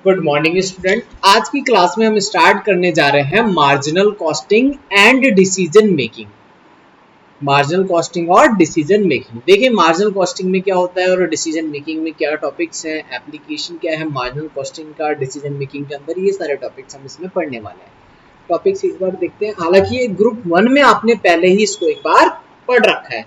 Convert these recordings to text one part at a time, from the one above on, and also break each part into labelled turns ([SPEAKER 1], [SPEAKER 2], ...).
[SPEAKER 1] Good morning student. आज की class में हम स्टार्ट करने जा रहे हैं marginal costing and decision making. Marginal costing और डिसीजन मेकिंग। देखिए मार्जिनल कॉस्टिंग में क्या होता है और डिसीजन मेकिंग में क्या टॉपिक्स हैं, एप्लीकेशन क्या है मार्जिनल कॉस्टिंग का डिसीजन मेकिंग के अंदर, ये सारे टॉपिक्स हम इसमें पढ़ने वाले हैं। टॉपिक्स एक बार देखते हैं। हालांकि ये ग्रुप 1 में आपने पहले ही इसको एक बार पढ़ रखा है,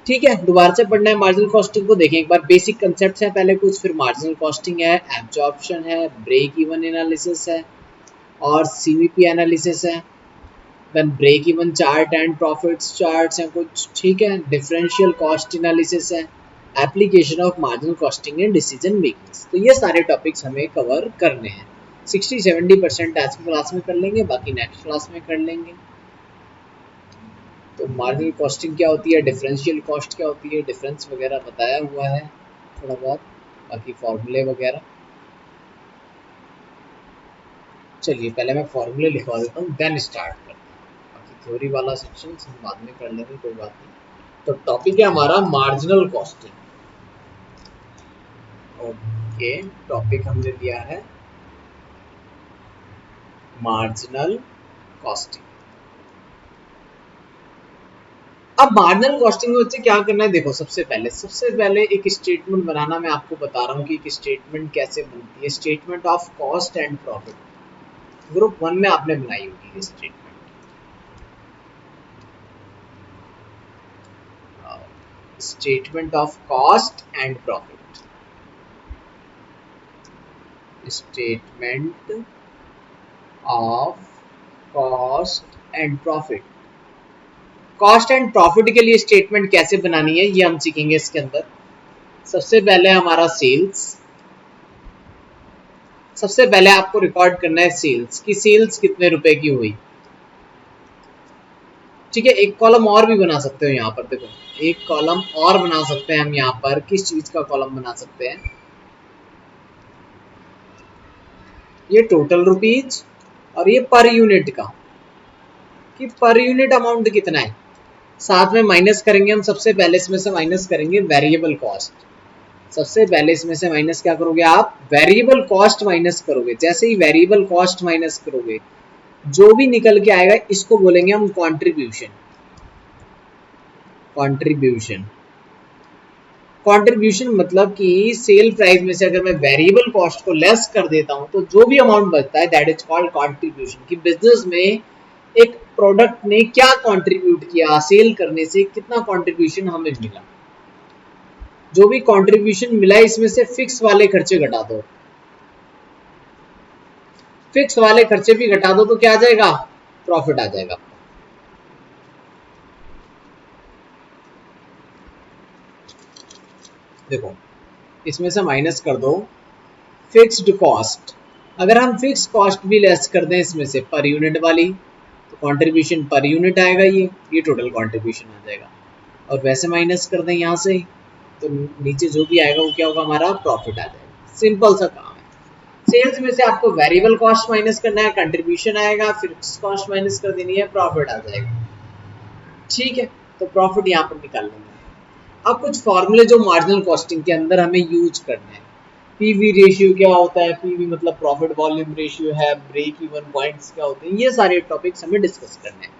[SPEAKER 1] ठीक है। दोबारा से पढ़ना है मार्जिनल कॉस्टिंग को। देखें एक बार, बेसिक कंसेप्ट्स हैं पहले कुछ, फिर मार्जिनल कॉस्टिंग है, एब्जॉर्प्शन है, ब्रेक इवन एनालिसिस है और सीवीपी एनालिसिस है। Then break even chart and profits charts हैं कुछ, ठीक है। डिफरेंशियल कॉस्ट एनालिसिस है, application of marginal costing and decision making. तो ये सारे टॉपिक्स हमें कवर करने हैं। 60-70% आज की क्लास में कर लेंगे, बाकी नेक्स्ट क्लास में कर लेंगे। तो मार्जिनल कॉस्टिंग क्या होती है, डिफरेंशियल कॉस्ट क्या होती है, डिफरेंस वगैरह बताया हुआ है थोड़ा बहुत, बाकी फॉर्मूले वगैरह। चलिए पहले मैं फॉर्मूले लिखवा देता हूँ, देन स्टार्ट करते हैं। बाकी थ्योरी वाला सेक्शन हम बाद में कर लेंगे, कोई बात नहीं। तो टॉपिक है हमारा मार्जिनल कॉस्टिंग। ओके, टॉपिक हमने लिया है मार्जिनल कॉस्टिंग। अब मार्जिनल कॉस्टिंग में बच्चे क्या करना है, देखो सबसे पहले एक स्टेटमेंट बनाना। मैं आपको बता रहा हूँ कि एक स्टेटमेंट कैसे बनती है। Statement of cost and profit group 1 में आपने बनाई होगी ये statement. Statement of cost and profit, statement of cost and profit. Cost and profit के लिए स्टेटमेंट कैसे बनानी है ये हम सीखेंगे इसके अंदर। सबसे पहले हमारा सेल्स, सबसे पहले आपको रिकॉर्ड करना है सेल्स की, सेल्स कितने रुपए की हुई, ठीक है। एक कॉलम और भी बना सकते हो यहाँ पर, देखो एक कॉलम और बना सकते हैं हम यहाँ पर। किस चीज का कॉलम बना सकते हैं, ये टोटल रुपीज और ये पर यूनिट का, कि पर यूनिट अमाउंट कितना है। साथ में माइनस करेंगे हम, सबसे पहले इसमें से माइनस करेंगे वेरिएबल कॉस्ट। सबसे पहले इसमें से माइनस क्या करोगे आप, वेरिएबल कॉस्ट माइनस करोगे। जैसे ही वेरिएबल कॉस्ट माइनस करोगे जो भी निकल के आएगा इसको बोलेंगे हम कंट्रीब्यूशन। कंट्रीब्यूशन कंट्रीब्यूशन मतलब कि सेल प्राइस में से अगर मैं वेरिएबल कॉस्ट को लेस कर देता हूं तो जो भी अमाउंट बचता है दैट इज कॉल्ड कंट्रीब्यूशन। कि बिजनेस में एक प्रोडक्ट ने क्या कंट्रीब्यूट किया, सेल करने से कितना कंट्रीब्यूशन हमें मिला। जो भी कंट्रीब्यूशन मिला इसमें से फिक्स वाले खर्चे घटा दो, फिक्स वाले खर्चे भी घटा दो तो क्या आ जाएगा, प्रॉफिट आ जाएगा। देखो इसमें से माइनस कर दो फिक्स्ड कॉस्ट। अगर हम फिक्स कॉस्ट भी लेस कर दें इसमें से पर यूनिट वाली, तो कंट्रीब्यूशन पर यूनिट आएगा, ये टोटल कंट्रीब्यूशन आ जाएगा। और वैसे माइनस कर दें यहाँ से तो नीचे जो भी आएगा वो क्या होगा, हमारा प्रॉफिट आ जाएगा। सिंपल सा काम है। सेल्स में से आपको वेरिएबल कॉस्ट माइनस करना है, कंट्रीब्यूशन आएगा, फिक्स कॉस्ट माइनस कर देनी है, प्रॉफिट आ जाएगा, ठीक है। तो प्रॉफिट यहाँ पर निकाल लेंगे। अब कुछ फॉर्मूले जो मार्जिनल कॉस्टिंग के अंदर हमें यूज करने हैं। पीवी रेशियो क्या होता है, पीवी मतलब प्रॉफिट वॉल्यूम रेशियो है, ब्रेक इवन पॉइंट्स क्या होते हैं, ये सारे टॉपिक्स हमें डिस्कस करने हैं।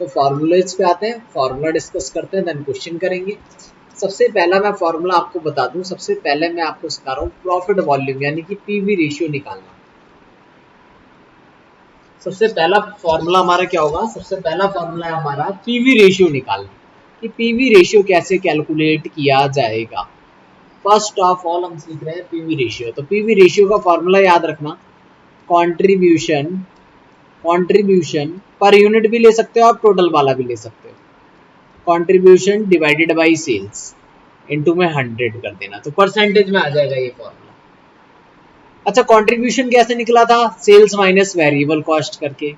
[SPEAKER 1] तो फॉर्मूलेज पे आते हैं, फॉर्मूला डिस्कस करते हैं, देन क्वेश्चन करेंगे। सबसे पहला मैं फॉर्मूला आपको बता दूं, सबसे पहले मैं आपको सिखा रहा हूँ प्रॉफिट वॉल्यूम यानी कि पीवी रेशियो निकालना। सबसे पहला फॉर्मूला हमारा क्या होगा, सबसे पहला फॉर्मूला है हमारा पीवी रेशियो निकालना, कि पीवी रेशियो कैसे कैलकुलेट किया जाएगा। फर्स्ट ऑफ ऑल हम सीख रहे हैं पीवी रेशियो। तो पीवी रेशियो का फॉर्मूला याद रखना, कंट्रीब्यूशन, कंट्रीब्यूशन पर यूनिट भी ले सकते हो आप, टोटल वाला भी ले सकते हो। Contribution divided by sales into में 100 कर देना, तो परसेंटेज में आ जाएगा ये फॉर्मूला। अच्छा कंट्रीब्यूशन कैसे निकला था, सेल्स माइनस वेरिएबल कॉस्ट करके।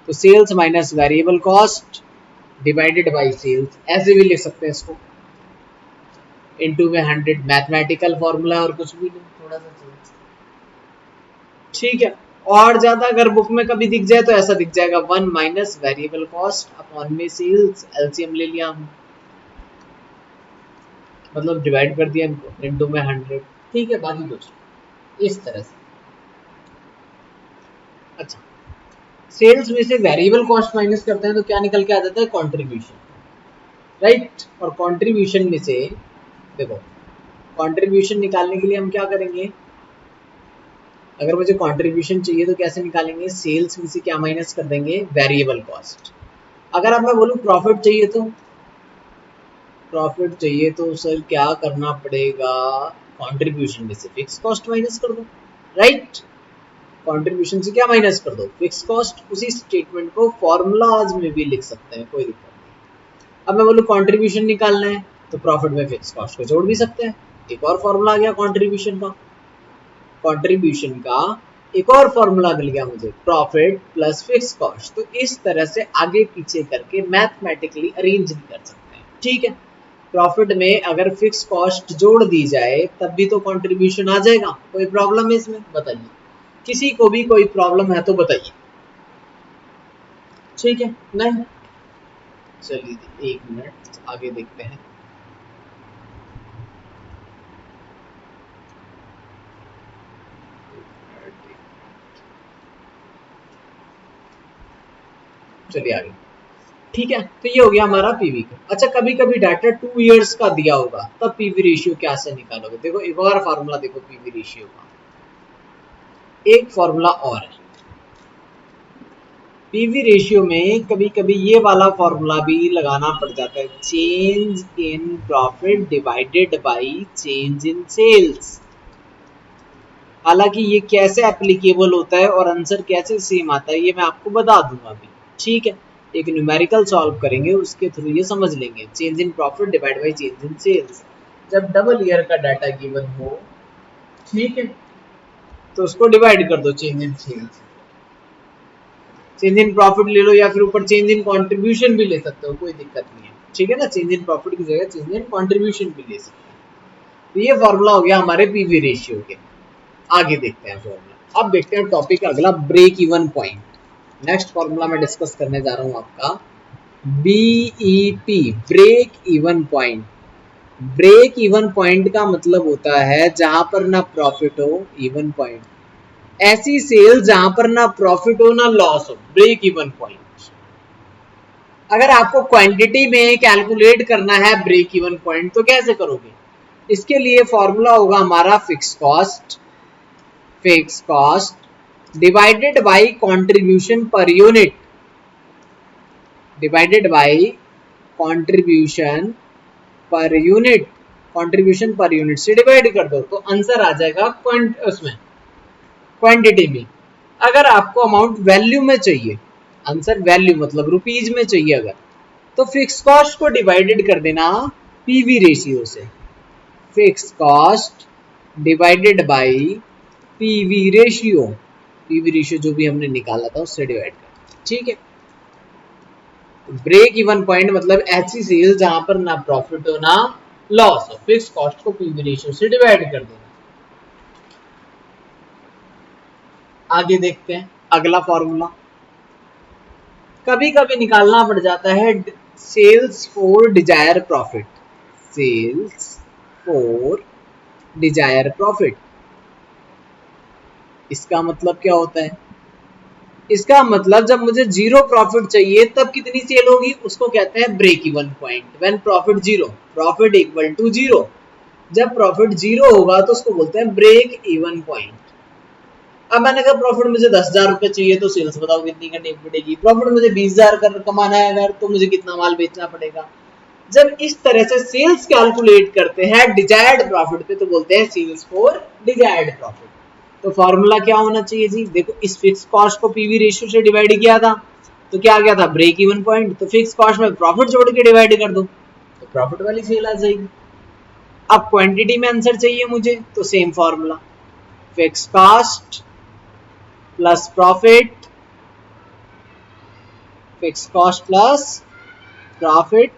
[SPEAKER 1] तो sales minus variable cost divided by sales, ऐसे भी लिख सकते हैं इसको, इनटू में 100। मैथमेटिकल फॉर्मूला और कुछ भी नहीं, थोड़ा सा चेंज, ठीक है। और ज्यादा अगर बुक में कभी दिख जाए तो ऐसा दिख जाएगा 1 माइनस वेरिएबल कॉस्ट अपॉन में सेल्स, एलसीएम ले लिया हम, मतलब डिवाइड कर दिया इनको, इनटू में 100, ठीक है। बाकी कुछ इस तरह से, अच्छा, सेल्स में से वेरिएबल कॉस्ट माइनस करते हैं तो क्या निकल के आ जाता है, कंट्रीब्यूशन, राइट। और कंट्रीब्यूशन में से देखो, कंट्रीब्यूशन निकालने के लिए हम क्या करेंगे, अगर मुझे कंट्रीब्यूशन चाहिए तो कैसे निकालेंगे, सेल्स में से क्या माइनस कर देंगे, वेरिएबल कॉस्ट। अगर अब मैं बोलूँ प्रॉफिट चाहिए तो, प्रॉफिट चाहिए तो सर क्या करना पड़ेगा, कंट्रीब्यूशन में से फिक्स कॉस्ट माइनस कर दो, राइट। कंट्रीब्यूशन से क्या माइनस कर दो, फिक्स कॉस्ट। उसी स्टेटमेंट को फॉर्मूलाज में भी लिख सकते हैं, कोई दिक्कत नहीं। अब मैं बोलूँ कंट्रीब्यूशन निकालना है तो प्रॉफिट में फिक्स कॉस्ट को जोड़ भी सकते हैं, एक और फॉर्मूला आ गया कंट्रीब्यूशन का। कंट्रीब्यूशन का एक और फॉर्मूला मिल गया मुझे, प्रॉफिट प्लस फिक्स कॉस्ट। तो इस तरह से आगे पीछे करके मैथमेटिकली अरेंज भी कर सकते हैं, ठीक है। प्रॉफिट में अगर फिक्स कॉस्ट जोड़ दी जाए तब भी तो कंट्रीब्यूशन आ जाएगा, कोई प्रॉब्लम है इसमें, बताइए, किसी को भी कोई प्रॉब्लम है तो बताइए, ठीक है। नहीं, चलिए एक मिनट आगे देखते हैं। चलिए आगे, ठीक है। तो ये हो गया हमारा पीवी का। अच्छा, कभी कभी डाटा 2 इयर्स का दिया होगा तब पीवी रेशियो कैसे निकालोगे, देखो एक और फार्मूला, देखो पीवी रेशियो का एक फार्मूला और है। पीवी रेशियो में कभी कभी ये वाला फॉर्मूला भी लगाना पड़ जाता है, change in profit divided by change in sales. हालांकि ये कैसे एप्लीकेबल होता है और आंसर कैसे सेम आता है ये मैं आपको बता दूंगा अभी, ठीक है। एक न्यूमेरिकल सॉल्व करेंगे उसके थ्रू ये समझ लेंगे, change in profit divide by change in sales. जब डबल ईयर का डाटा गिवन हो, ठीक है, तो उसको डिवाइड कर दो change in sales. Change in profit ले लो या फिर ऊपर चेंज इन कंट्रीब्यूशन भी ले सकते हो, कोई दिक्कत नहीं है, ठीक है ना। चेंज इन प्रॉफिट की जगह चेंज इन कंट्रीब्यूशन भी ले सकते हैं। तो ये फॉर्मूला हो गया हमारे पीवी रेशियो के। आगे देखते हैं फॉर्मूला, अब देखते हैं टॉपिक अगला, break even point. Next formula मैं डिस्कस करने जा रहा हूं आपका, BEP, break even point. Break even point का मतलब होता है जहां पर ना प्रॉफिट हो, इवन पॉइंट, ऐसी सेल जहां पर ना प्रॉफिट हो ना लॉस हो, ब्रेक इवन पॉइंट। अगर आपको क्वांटिटी में कैलकुलेट करना है ब्रेक इवन पॉइंट तो कैसे करोगे, इसके लिए फॉर्मूला होगा हमारा fix cost, fix cost divided bye contribution per unit, divided by contribution per unit, contribution per unit से डिवाइड कर दो तो आंसर आ जाएगा उसमें क्वांटिटी में। अगर आपको अमाउंट वैल्यू में चाहिए, आंसर वैल्यू मतलब रुपीज में चाहिए अगर, तो फिक्स कॉस्ट को डिवाइडेड कर देना पीवी रेशियो से, fix cost divided bye PV ratio, PV ratio जो भी हमने निकाला था उससे डिवाइड कर, ठीक है। ब्रेक इवन पॉइंट मतलब ऐसी सेल जहां पर ना प्रॉफिट हो ना लॉस हो, फिक्स कॉस्ट को पीवी रेशियो से डिवाइड कर देना। आगे देखते हैं अगला फॉर्मूला, कभी कभी निकालना पड़ जाता है sales for desired profit, sales for desired profit. इसका मतलब क्या होता है, इसका मतलब जब मुझे जीरो प्रॉफिट चाहिए तब कितनी सेल होगी, उसको कहते हैं break even point, when profit zero, profit equal to zero. जब प्रॉफिट जीरो होगा तो उसको बोलते हैं ब्रेक इवन पॉइंट। अब मैंने कहा प्रॉफिट मुझे 10,000 रुपए चाहिए तो सेल्स बताओ कितनी करनी पड़ेगी, प्रॉफिट मुझे 20,000 कर कमाना है अगर तो मुझे कितना माल बेचना पड़ेगा। जब इस तरह से सेल्स कैलकुलेट करते हैं डिजायर्ड प्रॉफिट पे तो बोलते हैं सेल्स फॉर डिजायर्ड प्रॉफिट। तो फॉर्मूला क्या होना चाहिए जी, देखो इस फिक्स कॉस्ट को पीवी रेशियो से डिवाइड किया था तो क्या आ गया था, ब्रेक इवन पॉइंट। तो फिक्स कॉस्ट में प्रॉफिट जोड़ के डिवाइड कर दो तो प्रॉफिट वाली सेल आ जाएगी। अब क्वांटिटी में आंसर चाहिए मुझे तो same formula, fix cost plus profit, fix cost plus profit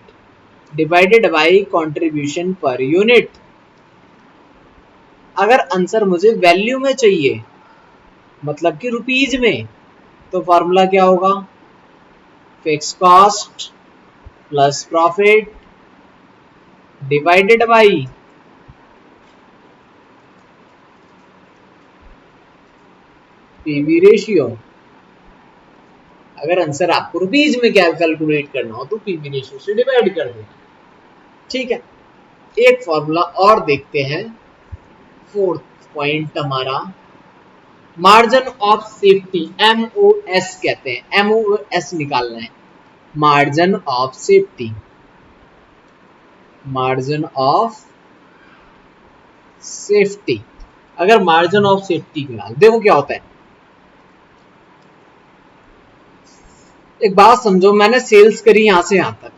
[SPEAKER 1] divided bye contribution per unit. अगर आंसर मुझे वैल्यू में चाहिए मतलब कि रुपीज में तो फॉर्मूला क्या होगा, fix cost plus profit divided bye PV ratio. अगर आंसर आपको रुपीज में कैलकुलेट करना हो तो पीवी रेशियो से डिवाइड कर देना, ठीक है। एक फॉर्मूला और देखते हैं, फोर्थ पॉइंट हमारा मार्जिन ऑफ सेफ्टी, MOS कहते हैं, MOS निकालना है, margin of safety, margin of safety. अगर मार्जिन ऑफ सेफ्टी निकाल, देखो क्या होता है, एक बात समझो, मैंने सेल्स करी यहां से यहां तक,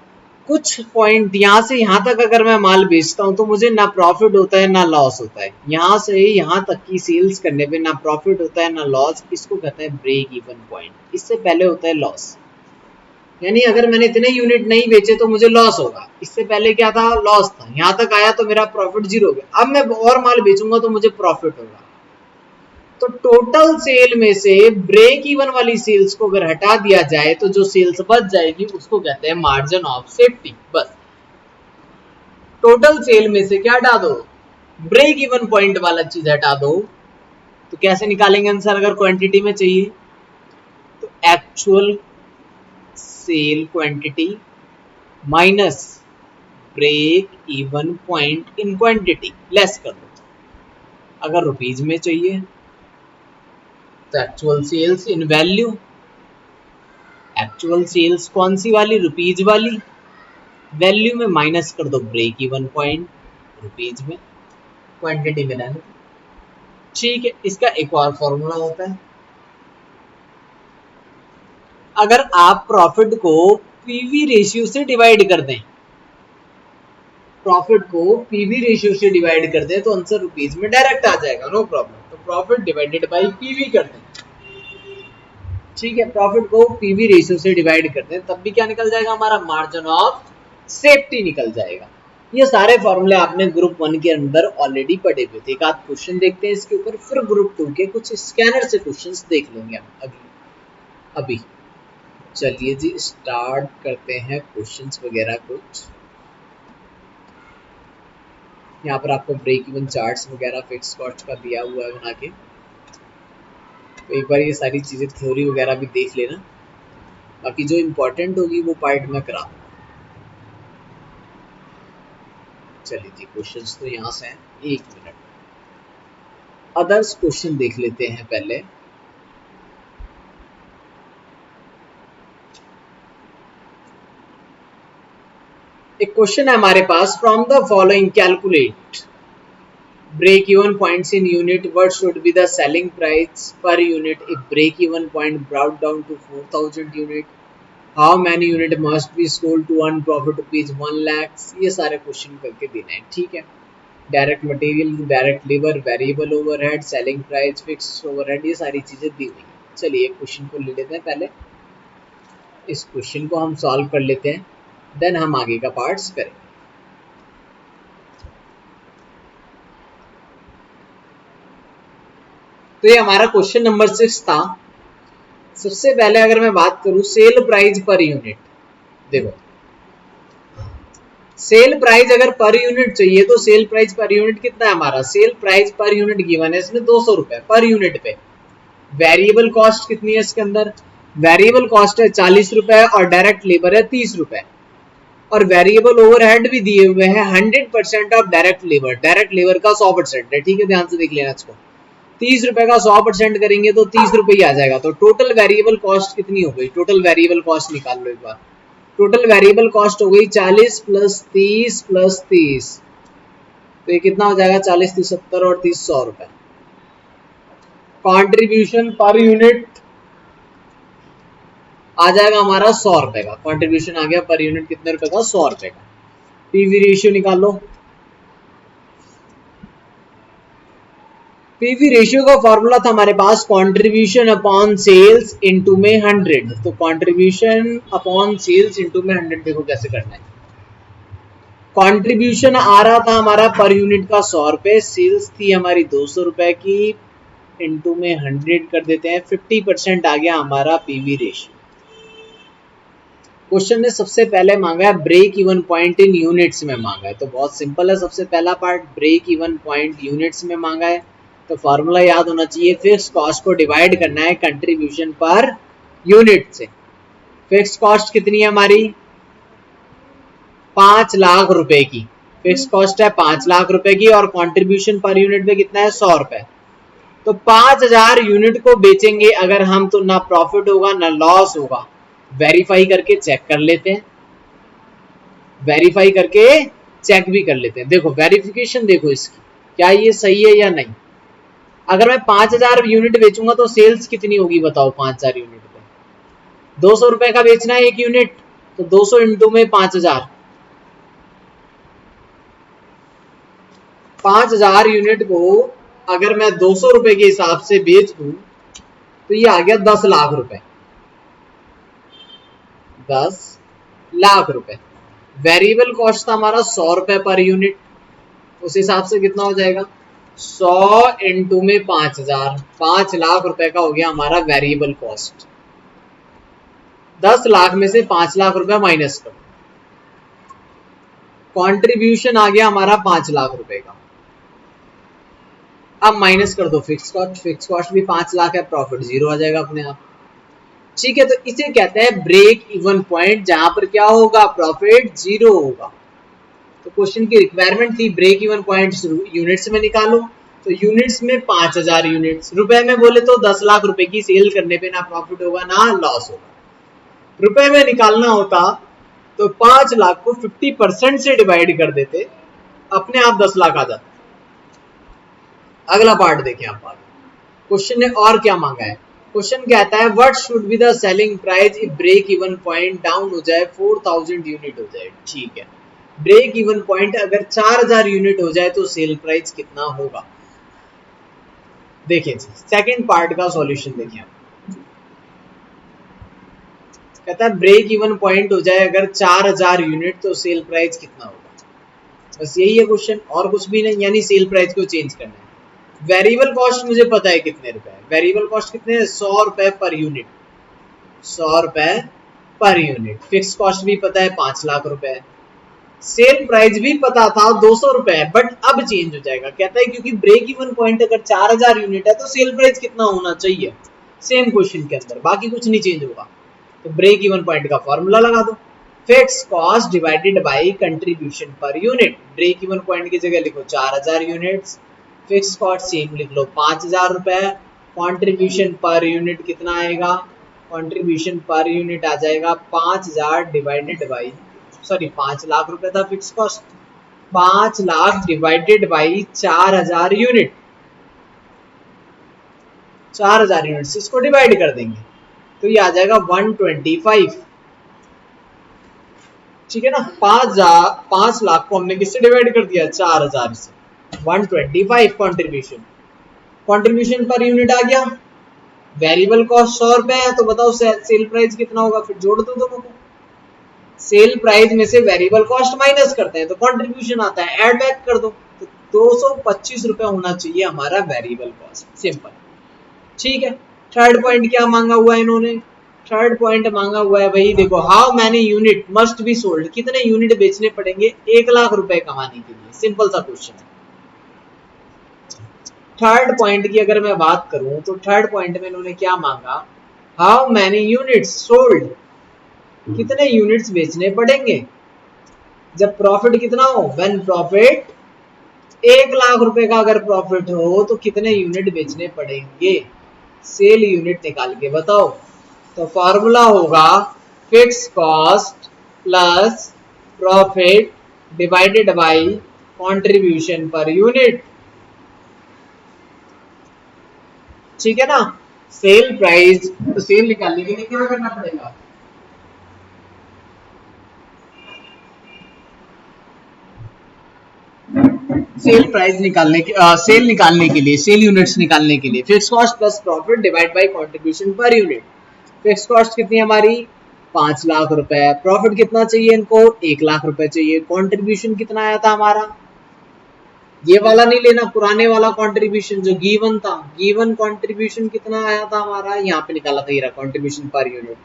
[SPEAKER 1] कुछ पॉइंट यहां से यहां तक अगर मैं माल बेचता हूं तो मुझे ना प्रॉफिट होता है ना लॉस होता है, यहां से यहां तक की सेल्स करने पे ना प्रॉफिट होता है ना लॉस, इसको कहते हैं ब्रेक इवन पॉइंट, इससे पहले होता है लॉस, यानी अगर मैंने इतने यूनिट नहीं बेचे तो मुझे लॉस होगा, इससे पहले क्या था, लॉस था, यहां तक आया तो मेरा प्रॉफिट जीरो हो गया, अब मैं और माल बेचूंगा तो मुझे प्रॉफिट होगा। तो टोटल सेल में से ब्रेक इवन वाली सेल्स को अगर हटा दिया जाए तो जो सेल्स बच जाएगी उसको कहते हैं मार्जिन ऑफ सेफ्टी। बस टोटल सेल में से क्या हटा दो, ब्रेक इवन पॉइंट वाला चीज हटा दो। तो कैसे निकालेंगे आंसर, अगर क्वांटिटी में चाहिए तो actual sale quantity minus break even point in quantity, less कर दो। अगर रुपीज में चाहिए तो actual sales in value, actual sales कौन सी वाली, रुपीज वाली, वैल्यू में माइनस कर दो ब्रेक इवन पॉइंट, रुपीज में, क्वांटिटी में रहने, ठीक है। इसका एक और फॉर्मूला होता है, अगर आप प्रॉफिट को पीवी रेशियो से डिवाइड कर दें, प्रॉफिट को पीवी रेशियो से डिवाइड कर दें तो आंसर रुपीज में डायरेक्ट आ जाएगा, नो प्रॉब्लम। तो प्रॉफिट डिवाइडेड बाय पीवी कर दें, ठीक है, प्रॉफिट को पीवी रेशियो से डिवाइड कर दें, तब भी क्या निकल जाएगा हमारा, मार्जिन ऑफ सेफ्टी निकल जाएगा। ये सारे फॉर्मूले आपने ग्रुप 1 के अंदर ऑलरेडी पढ़े हुए थे। एक आध क्वेश्चन देखते हैं इसके ऊपर, फिर ग्रुप 2 के कुछ स्कैनर से क्वेश्चंस देख लेंगे हम अभी। चलिए जी स्टार्ट करते हैं क्वेश्चंस वगैरह कुछ। यहाँ पर आपको ब्रेक इवन चार्ट्स वगैरह फिक्स कॉस्ट का दिया हुआ है बना के, तो एक बार ये सारी चीज़ें थ्योरी वगैरह भी देख लेना, बाकी जो इम्पोर्टेंट होगी वो पार्ट में करा। चलिए जी क्वेश्चंस तो यहाँ से हैं, एक मिनट अदर्स क्वेश्चन देख लेते हैं पहले। एक क्वेश्चन है हमारे पास, from the following calculate break even points in unit, what should be the selling price per unit if break even point brought down to 4000 unit, how many unit must be sold to earn profit rupees 1 lakhs। ये सारे question करके देना है, ठीक है। Direct material, direct labour, variable overhead, selling price, fixed overhead, ये सारी चीजें दी हुई हैं। चलिए एक क्वेश्चन को ले लेते हैं, पहले इस क्वेश्चन को हम सॉल्व कर लेते हैं, देन हम आगे का पार्ट्स करेंगे। तो ये हमारा क्वेश्चन नंबर 6 था। सबसे पहले अगर मैं बात करूं सेल प्राइस पर यूनिट, देखो सेल प्राइस अगर पर यूनिट चाहिए तो सेल प्राइस पर यूनिट कितना है हमारा, sale price per unit given है इसमें 200 रुपए पर यूनिट पे। वेरिएबल कॉस्ट कितनी है इसके अंदर, वेरिएबल कॉस्ट है 40 रुपए और डायरेक्ट लेबर है 30 रुपए, और वेरिएबल ओवरहेड भी दिए हुए हैं 100% ऑफ डायरेक्ट लेबर का 100% है, ठीक है, ध्यान से देख लेना इसको। 30 रुपए का 100% करेंगे तो 30 रुपए ही आ जाएगा। तो टोटल वेरिएबल कॉस्ट कितनी हो गई, टोटल वेरिएबल कॉस्ट निकाल लो एक बार। टोटल वेरिएबल कॉस्ट हो गई 40 प्लस 30 प्लस 30, तो ये कितना हो जाएगा, 40 30 70 और 30 100 रुपए। कॉन्ट्रीब्यूशन पर यूनिट आ जाएगा हमारा 100 रुपए का, कॉन्ट्रीब्यूशन आ गया पर यूनिट कितने रुपए का, 100 रुपए का। पीवी रेशियो निकाल लो। पीवी रेशियो का फॉर्मूला था हमारे पास कंट्रीब्यूशन अपॉन सेल्स इनटू में 100, तो कंट्रीब्यूशन अपॉन सेल्स इनटू में 100, देखो कैसे करना है। कंट्रीब्यूशन आ रहा था हमारा पर यूनिट का 100 रुपए, सेल्स थी हमारी 200 रुपए की, इनटू में 100 कर देते हैं, 50% आ गया हमारा पीवी रेशियो। क्वेश्चन ने सबसे पहले मांगा है break even point in units में मांगा है, तो बहुत सिंपल है, सबसे पहला part break even point units में मांगा है, तो फॉर्मूला याद होना चाहिए, फिक्स कॉस्ट को डिवाइड करना है कंट्रीब्यूशन पर यूनिट से। फिक्स कॉस्ट कितनी है हमारी 5 लाख रुपए की, फिक्स कॉस्ट है 5 लाख रुपए की और कंट्रीब्यूशन पर यूनिट में कितना है 100 रुपए। तो 5000 यूनिट को बेचेंगे अगर हम तो ना प्रॉफिट होगा ना लॉस होगा। वेरीफाई करके चेक कर लेते हैं, वेरीफाई करके चेक भी कर लेते हैं। देखो वेरिफिकेशन देखो इसकी, क्या ये सही है या नहीं। अगर मैं 5000 यूनिट बेचूंगा तो सेल्स कितनी होगी बताओ 5000 यूनिट पे, 200 रुपए का बेचना है एक यूनिट, तो 200 इंटू में 5000, 5000 यूनिट को अगर मैं 200 रुपए के हिसाब से बेच दूं तो ये आ गया 10 लाख रुपए, 10 लाख रुपए। वेरिएबल कॉस्ट था हमारा 100 रुपए पर यूनिट, उस हिसाब से कितना हो जाएगा 100 इंटू में 5000, 5 लाख रुपए का हो गया हमारा वेरिएबल कॉस्ट। 10 लाख में से 5 लाख रुपए माइनस करो, कंट्रीब्यूशन आ गया हमारा 5 लाख रुपए का। अब माइनस कर दो फिक्स कॉस्ट, फिक्स कॉस्ट भी 5 लाख है, प्रॉफिट 0 आ जाएगा अपने आप। ठीक है, तो इसे कहते हैं ब्रेक इवन पॉइंट, जहां पर क्या होगा प्रॉफिट 0 होगा। तो क्वेश्चन की रिक्वायरमेंट थी ब्रेक इवन पॉइंट यूनिट्स में निकालो, तो यूनिट्स में 5000 यूनिट्स, रुपए में बोले तो 10 लाख रुपए की सेल करने पे ना प्रॉफिट होगा ना लॉस होगा। रुपए में निकालना होता तो 5 लाख को 50% से डिवाइड कर देते, अपने आप 10 लाख आ जाता। अगला पार्ट देखें आप, क्वेश्चन ने और क्या मांगा है। क्वेश्चन कहता है what should be the selling price if break even point down हो जाए 4000 यूनिट हो जाए। ठीक है, ब्रेक इवन पॉइंट अगर 4000 यूनिट हो जाए तो सेल प्राइस कितना होगा। देखिए सेकंड पार्ट का सॉल्यूशन देखिए, कहता है ब्रेक इवन पॉइंट हो जाए अगर 4000 यूनिट तो सेल प्राइस कितना होगा। बस यही है क्वेश्चन, और कुछ भी नहीं, यानी सेल प्राइस को चेंज करना है। वेरिएबल कॉस्ट मुझे पता है कितने रुपए है, वेरिएबल कॉस्ट कितने हैं 100 रुपए पर यूनिट, 100 रुपए पर यूनिट। फिक्स कॉस्ट भी पता है 5 लाख रुपए, सेल प्राइस भी पता था 200 रुपए है, बट अब चेंज हो जाएगा। कहता है क्योंकि ब्रेक इवन पॉइंट अगर 4000 यूनिट है तो सेल प्राइस कितना होना चाहिए, सेम क्वेश्चन के अंदर, बाकी कुछ नहीं चेंज होगा। तो ब्रेक इवन पॉइंट का फॉर्मूला लगा दो, fix cost divided by contribution per unit. Break even point की जगह लिखो 4000 यूनिट्स, फिक्स कॉस्ट सेम लिख लो 5000 रुपए, कंट्रीब्यूशन पर यूनिट कितना आएगा, कंट्रीब्यूशन पर यूनिट आ जाएगा 5000 डिवाइडेड बाई, सॉरी 5 लाख रुपए था fix cost, 5 lakh divided by 4000 unit, 4000 units इसको डिवाइड कर देंगे तो ये आ जाएगा 125। ठीक है ना, 5 लाख को हमने किससे डिवाइड कर दिया 4000 से, 125 कंट्रीब्यूशन, कंट्रीब्यूशन पर यूनिट आ गया। वेरिएबल कॉस्ट 100 रुपए है, तो बताओ सेल प्राइस कितना होगा, फिर जोड़ दो दोनों को। सेल प्राइस में से वेरिएबल कॉस्ट माइनस करते हैं तो कंट्रीब्यूशन आता है, ऐड बैक कर दो, तो 225 रुपए होना चाहिए हमारा वेरिएबल कॉस्ट, सिंपल। ठीक है, थर्ड पॉइंट क्या मांगा हुआ है इन्होंने, थर्ड पॉइंट मांगा हुआ है भाई देखो, how many unit must be sold, कितने यूनिट बेचने पड़ेंगे 1 लाख रुपए कमाने के लिए, सिंपल सा क्वेश्चन है। थर्ड पॉइंट की अगर मैं बात करूं तो थर्ड पॉइंट में इन्होंने क्या मांगा, हाउ मैनी यूनिट्स सोल्ड, कितने यूनिट्स बेचने पड़ेंगे जब प्रॉफिट कितना हो, व्हेन प्रॉफिट 1 लाख रुपए का अगर प्रॉफिट हो तो कितने यूनिट बेचने पड़ेंगे, सेल यूनिट निकाल के बताओ। तो फॉर्मूला होगा fix cost plus profit divided bye contribution per unit. ठीक है ना, सेल प्राइस, तो सेल निकालने के लिए क्या करना पड़ेगा, सेल प्राइस निकालने के सेल निकालने के लिए, सेल यूनिट्स निकालने के लिए fix cost plus profit divide by contribution per unit. Fix cost कितनी हमारी 5 लाख रुपए, प्रॉफिट कितना चाहिए इनको 1 लाख रुपए चाहिए, कंट्रीब्यूशन कितना आया था हमारा, ये वाला नहीं लेना, पुराने वाला कंट्रीब्यूशन जो गिवन था, गिवन कंट्रीब्यूशन कितना आया था हमारा, यहाँ पे निकाला था, ये रहा कंट्रीब्यूशन पर यूनिट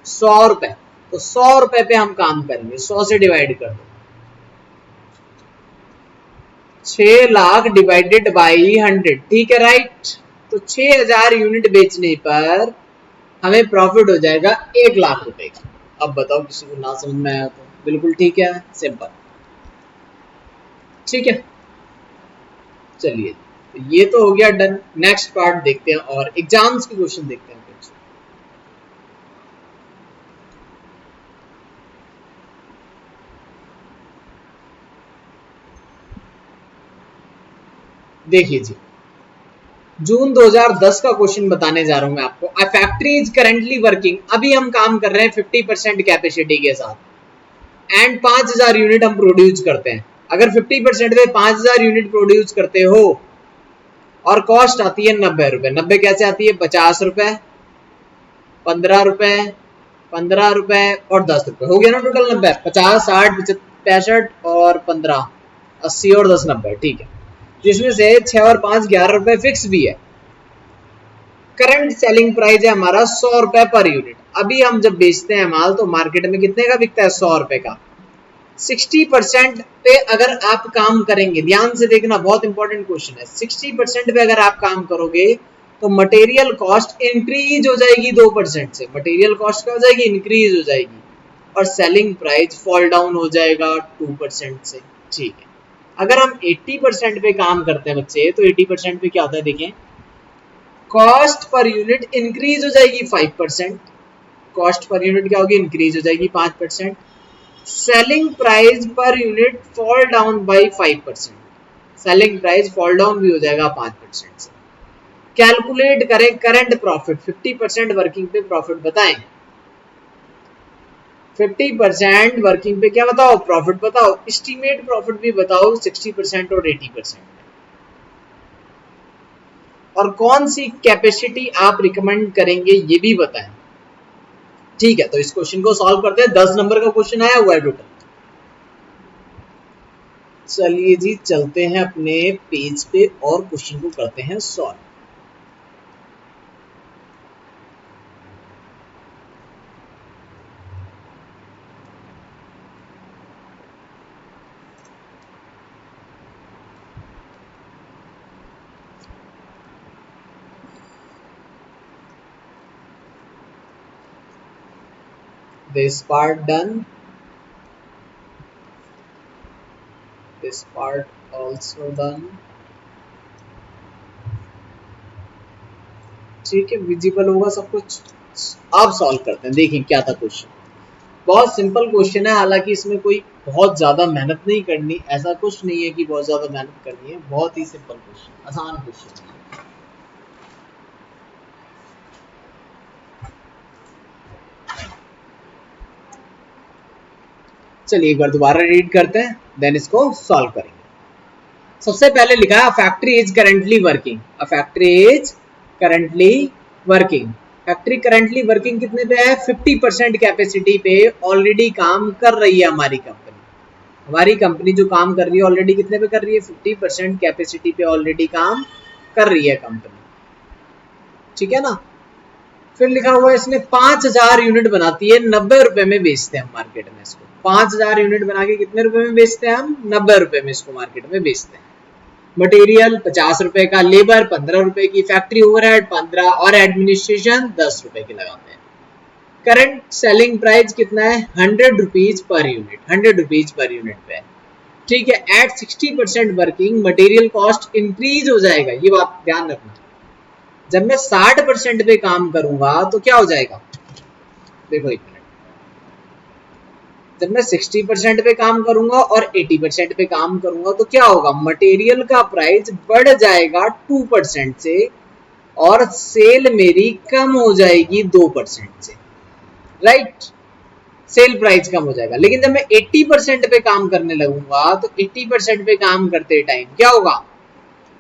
[SPEAKER 1] 100 रुपए। तो 100 रुपए पे हम काम करेंगे, 100 से डिवाइड कर दो, 6 लाख डिवाइडेड बाई 100, ठीक है राइट। तो 6000 यूनिट बेचने पर हमें प्रॉफिट हो जाएगा 1 लाख रुपए का। अब बताओ किसी को ना समझ में आया तो बिल्कुल ठीक है, सिंपल। ठीक है, चलिए तो ये तो हो गया डन। नेक्स्ट पार्ट देखते हैं और एग्जाम्स के क्वेश्चन देखते हैं कुछ। देखिए जी, जून 2010 का क्वेश्चन बताने जा रहा हूं मैं आपको। A factory is currently working, अभी हम काम कर रहे हैं 50% कैपेसिटी के साथ एंड 5000 यूनिट हम प्रोड्यूस करते हैं। अगर 50% पे 5000 यूनिट प्रोड्यूस करते हो और कॉस्ट आती है 90 रुपए, 90 कैसे आती है, 50 रुपए, 15 रुपए, 15 रुपए और 10 रुपए, हो गया ना टोटल 90। 50, 60, 65 और 15, 80 और 10, 90। ठीक है, जिसमें से 6 और 5 11 रुपए फिक्स भी है। करंट सेलिंग प्राइस है हमारा 100 रुपए पर यूनिट। अभी हम जब बेचते हैं माल तो मार्केट में कितने का बिकता है, 100 रुपए का। 60% पे अगर आप काम करेंगे, ध्यान से देखना, बहुत इंपॉर्टेंट क्वेश्चन है। 60% पे अगर आप काम करोगे तो मटेरियल कॉस्ट इंक्रीज हो जाएगी 2% से। मटेरियल कॉस्ट क्या हो जाएगी, इंक्रीज हो जाएगी। और सेलिंग प्राइस फॉल डाउन हो जाएगा 2% से। ठीक है, अगर हम 80% पे काम करते हैं बच्चे तो 80% पे क्या होता है, देखें, कॉस्ट पर यूनिट इंक्रीज हो जाएगी 5%। कॉस्ट पर यूनिट क्या होगी, इंक्रीज हो जाएगी 5%। Selling price per unit fall down by 5%। Selling price fall down भी हो जाएगा 5% से। कैलकुलेट करें करंट प्रॉफिट, 50% वर्किंग पे प्रॉफिट बताएं। 50% वर्किंग पे क्या बताओ, प्रॉफिट बताओ। एस्टीमेट प्रॉफिट भी बताओ 60% और 80%। और कौन सी कैपेसिटी आप रिकमेंड करेंगे ये भी बताएं। ठीक है, तो इस क्वेश्चन को सॉल्व करते हैं। 10 नंबर का क्वेश्चन आया हुआ है टोटल। चलिए जी, चलते हैं अपने पेज पे और क्वेश्चन को करते हैं solve. This part done. This part also done. ठीक है, विजिबल होगा सब कुछ। अब सॉल्व करते हैं, देखिए क्या था क्वेश्चन। बहुत सिंपल क्वेश्चन है, हालांकि इसमें कोई बहुत ज्यादा मेहनत नहीं करनी, ऐसा कुछ नहीं है कि बहुत ज्यादा मेहनत करनी है। बहुत ही सिंपल क्वेश्चन, आसान क्वेश्चन है। चलिए एक बार दोबारा रीड करते हैं, देन इसको सॉल्व करेंगे। सबसे पहले लिखा है factory is currently working. A factory is currently working. Factory currently working कितने पे है, 50% कैपेसिटी पे ऑलरेडी काम कर रही है हमारी कंपनी। हमारी कंपनी जो काम कर रही है ऑलरेडी कितने पे कर रही है, 50% कैपेसिटी पे ऑलरेडी काम कर रही है कंपनी। ठीक है ना। फिर लिखा हुआ है इसने 5000 यूनिट बनाती है, 90 रुपए में बेचते हैं हम मार्केट में इसको। 5000 यूनिट बना के कितने रुपए में बेचते हैं हम, 90 रुपए में इसको मार्केट में बेचते हैं। मटेरियल 50 रुपए का, लेबर 15 रुपए की, फैक्ट्री ओवरहेड 15 और एडमिनिस्ट्रेशन 10 रुपए के लगाते हैं। करंट सेलिंग प्राइस कितना है, 100 rupees per unit, 100 rupees per unit पे। ठीक है, at 60% working material cost increase हो जाएगा, ये बात ध्यान रखना। जब मैं 60% पे काम करूंगा तो क्या हो जाएगा, देखो एक मिनट। जब मैं 60% पे काम करूंगा और 80% पे काम करूंगा तो क्या होगा, मटेरियल का प्राइस बढ़ जाएगा 2% से और सेल मेरी कम हो जाएगी 2% से। राइट, सेल प्राइस कम हो जाएगा। लेकिन जब मैं 80% पे काम करने लगूंगा तो 80% पे काम करते टाइम क्या होगा,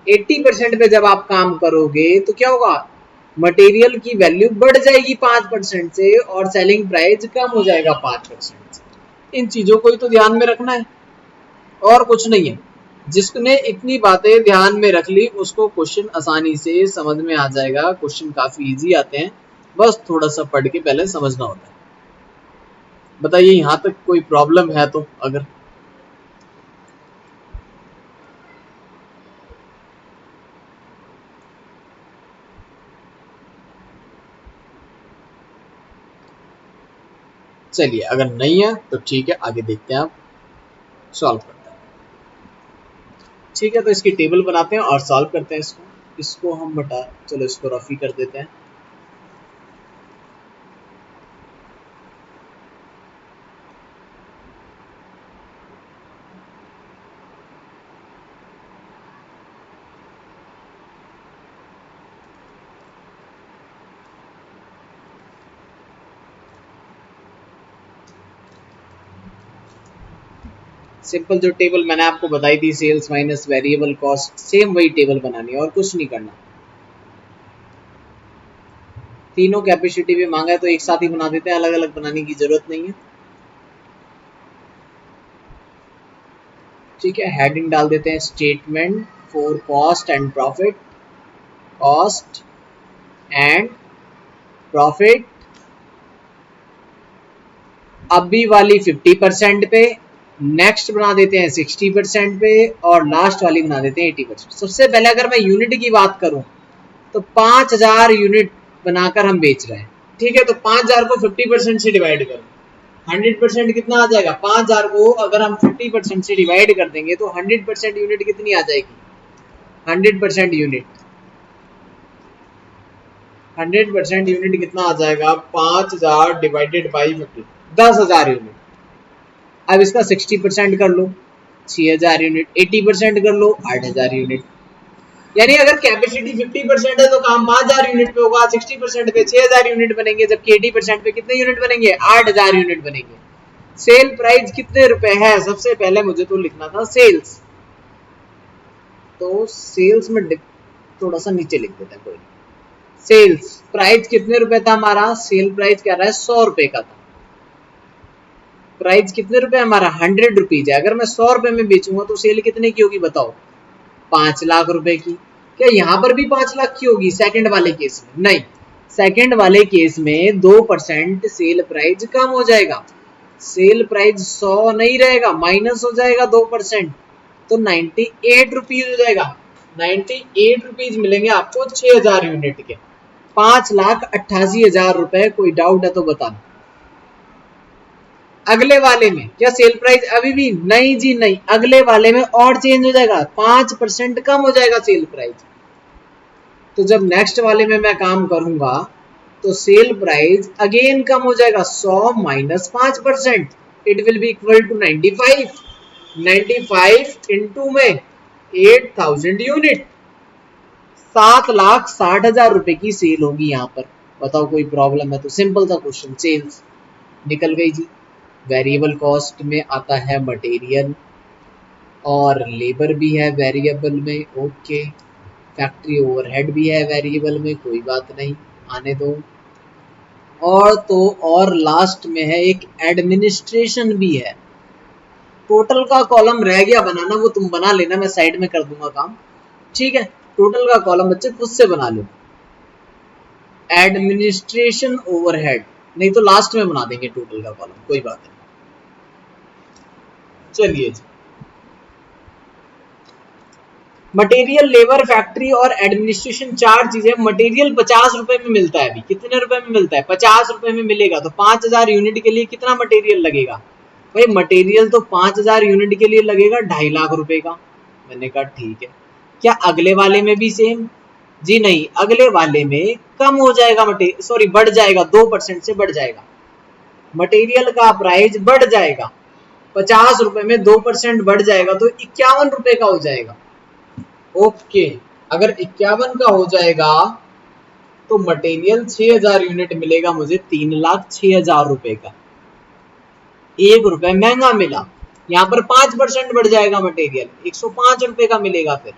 [SPEAKER 1] 80% पे जब आप काम करोगे तो क्या होगा, मटेरियल की वैल्यू बढ़ जाएगी 5% से और सेलिंग प्राइस कम हो जाएगा 5% से। इन चीजों को ही तो ध्यान में रखना है और कुछ नहीं है। जिसने इतनी बातें ध्यान में रख ली उसको क्वेश्चन आसानी से समझ में आ जाएगा। क्वेश्चन काफी इजी आते हैं, बस थोड़ा सा पढ़ के पहले समझना होता है। बताइए यहाँ तक कोई प्रॉब्लम है तो। अगर चलिए अगर नहीं है तो ठीक है, आगे देखते हैं, आप सॉल्व करते हैं। ठीक है, तो इसकी टेबल बनाते हैं और सॉल्व करते हैं इसको हम बता, चलो इसको रफ ही कर देते हैं। सिंपल जो टेबल मैंने आपको बताई थी, sales minus variable cost, same वही टेबल बनानी है और कुछ नहीं करना। तीनों कैपेसिटी भी मांगा है तो एक साथ ही बना देते हैं, अलग अलग बनाने की जरूरत नहीं है। ठीक है, हेडिंग डाल देते हैं statement for cost and profit, cost and profit अभी वाली 50% पे, नेक्स्ट बना देते हैं 60% पे और लास्ट वाली बना देते हैं 80%। सबसे पहले अगर मैं यूनिट की बात करूं तो 5000 यूनिट बनाकर हम बेच रहे हैं। ठीक है, तो 5000 को 50% से डिवाइड करो, 100% कितना आ जाएगा? 5000 को अगर हम 50% से डिवाइड कर देंगे तो 100% यूनिट कितनी आ जाएगी? 100% यूनिट 100% यूनिट कितना आ जाएगा? 5000 डिवाइडेड बाई 50, 10,000 यूनिट। अब इसका 60% कर लो 6000 यूनिट, 80% कर लो 8000 यूनिट। यानी अगर कैपेसिटी 50% है तो काम 5000 यूनिट पे होगा, 60% पे 6000 यूनिट बनेंगे, जबकि 80% पे कितने यूनिट बनेंगे? 8000 यूनिट बनेंगे। सेल प्राइस कितने रुपए है? सबसे पहले मुझे तो लिखना था सेल्स, तो सेल्स में थोड़ा सा नीचे लिख देते हैं, कोई सेल्स प्राइस कितने रुपए था हमारा? सेल प्राइस क्या रहा है? 100 रुपए का था। प्राइस कितने रुपए हमारा? 100 रुपीज है। अगर मैं 100 रुपए में बेचूंगा तो सेल कितने की होगी बताओ? 5 लाख रुपए की। क्या यहाँ पर भी 5 लाख की होगी सेकंड वाले केस में? नहीं, सेकंड वाले केस में 2% सेल प्राइस कम हो जाएगा, सेल प्राइस 100 नहीं रहेगा, माइनस हो जाएगा 2%, तो 98 रुपीज हो जाएगा। 98 रुपीज मिलेंगे आपको 6000 यूनिट के, 5,88,000 रुपए। कोई डाउट है तो बताना। अगले वाले में क्या सेल प्राइस अभी भी? नहीं जी नहीं, अगले वाले में और चेंज हो जाएगा, 5% कम हो जाएगा सेल प्राइस। तो जब नेक्स्ट वाले में मैं काम करूंगा तो सेल प्राइस अगेन कम हो जाएगा, 100 minus 5%, it will be equal to 95। 95 into में 8000 यूनिट, 7,60,000 रुपए की सेल होगी यहाँ पर। बताओ कोई प्रॉब्लम है? तो सिंपल सा क्वेश्चन, सेल्स निकल गई जी। वेरिएबल कॉस्ट में आता है मटेरियल और लेबर भी है वेरिएबल में, ओके। फैक्ट्री ओवरहेड भी है वेरिएबल में, कोई बात नहीं, आने दो। और तो और लास्ट में है एक एडमिनिस्ट्रेशन भी है। टोटल का कॉलम रह गया बनाना, वो तुम बना लेना, मैं साइड में कर दूंगा काम। ठीक है, टोटल का कॉलम बच्चे खुद से बना लो। एडमिनिस्ट्रेशन ओवरहेड नहीं तो लास्ट में बना देंगे टोटल का कॉलम, कोई बात नहीं। चलिए जी, मटेरियल, लेबर, फैक्ट्री और एडमिनिस्ट्रेशन, चार चीजें। मटेरियल 50 रुपए में मिलता है, अभी कितने रुपए में मिलता है? 50 रुपए में मिलेगा, तो 5000 यूनिट के लिए कितना मटेरियल लगेगा भाई? मटेरियल तो 5000 यूनिट के लिए लगेगा 2.5 लाख रुपए का। मैंने कहा ठीक है। क्या अगले वाले में भी सेम? जी नहीं, अगले वाले में कम हो जाएगा, सॉरी बढ़ जाएगा, 2% से बढ़ जाएगा। मटेरियल का प्राइस बढ़ जाएगा, 50 रुपए में 2% बढ़ जाएगा तो 51 रुपए का हो जाएगा। ओके, अगर 51 का हो जाएगा तो मटेरियल 6000 यूनिट मिलेगा मुझे 3,06,000 रुपए का, 1 रुपए महंगा मिला। यहाँ पर 5% बढ़ जाएगा मटेरियल, 105 रुपए का मिलेगा। फिर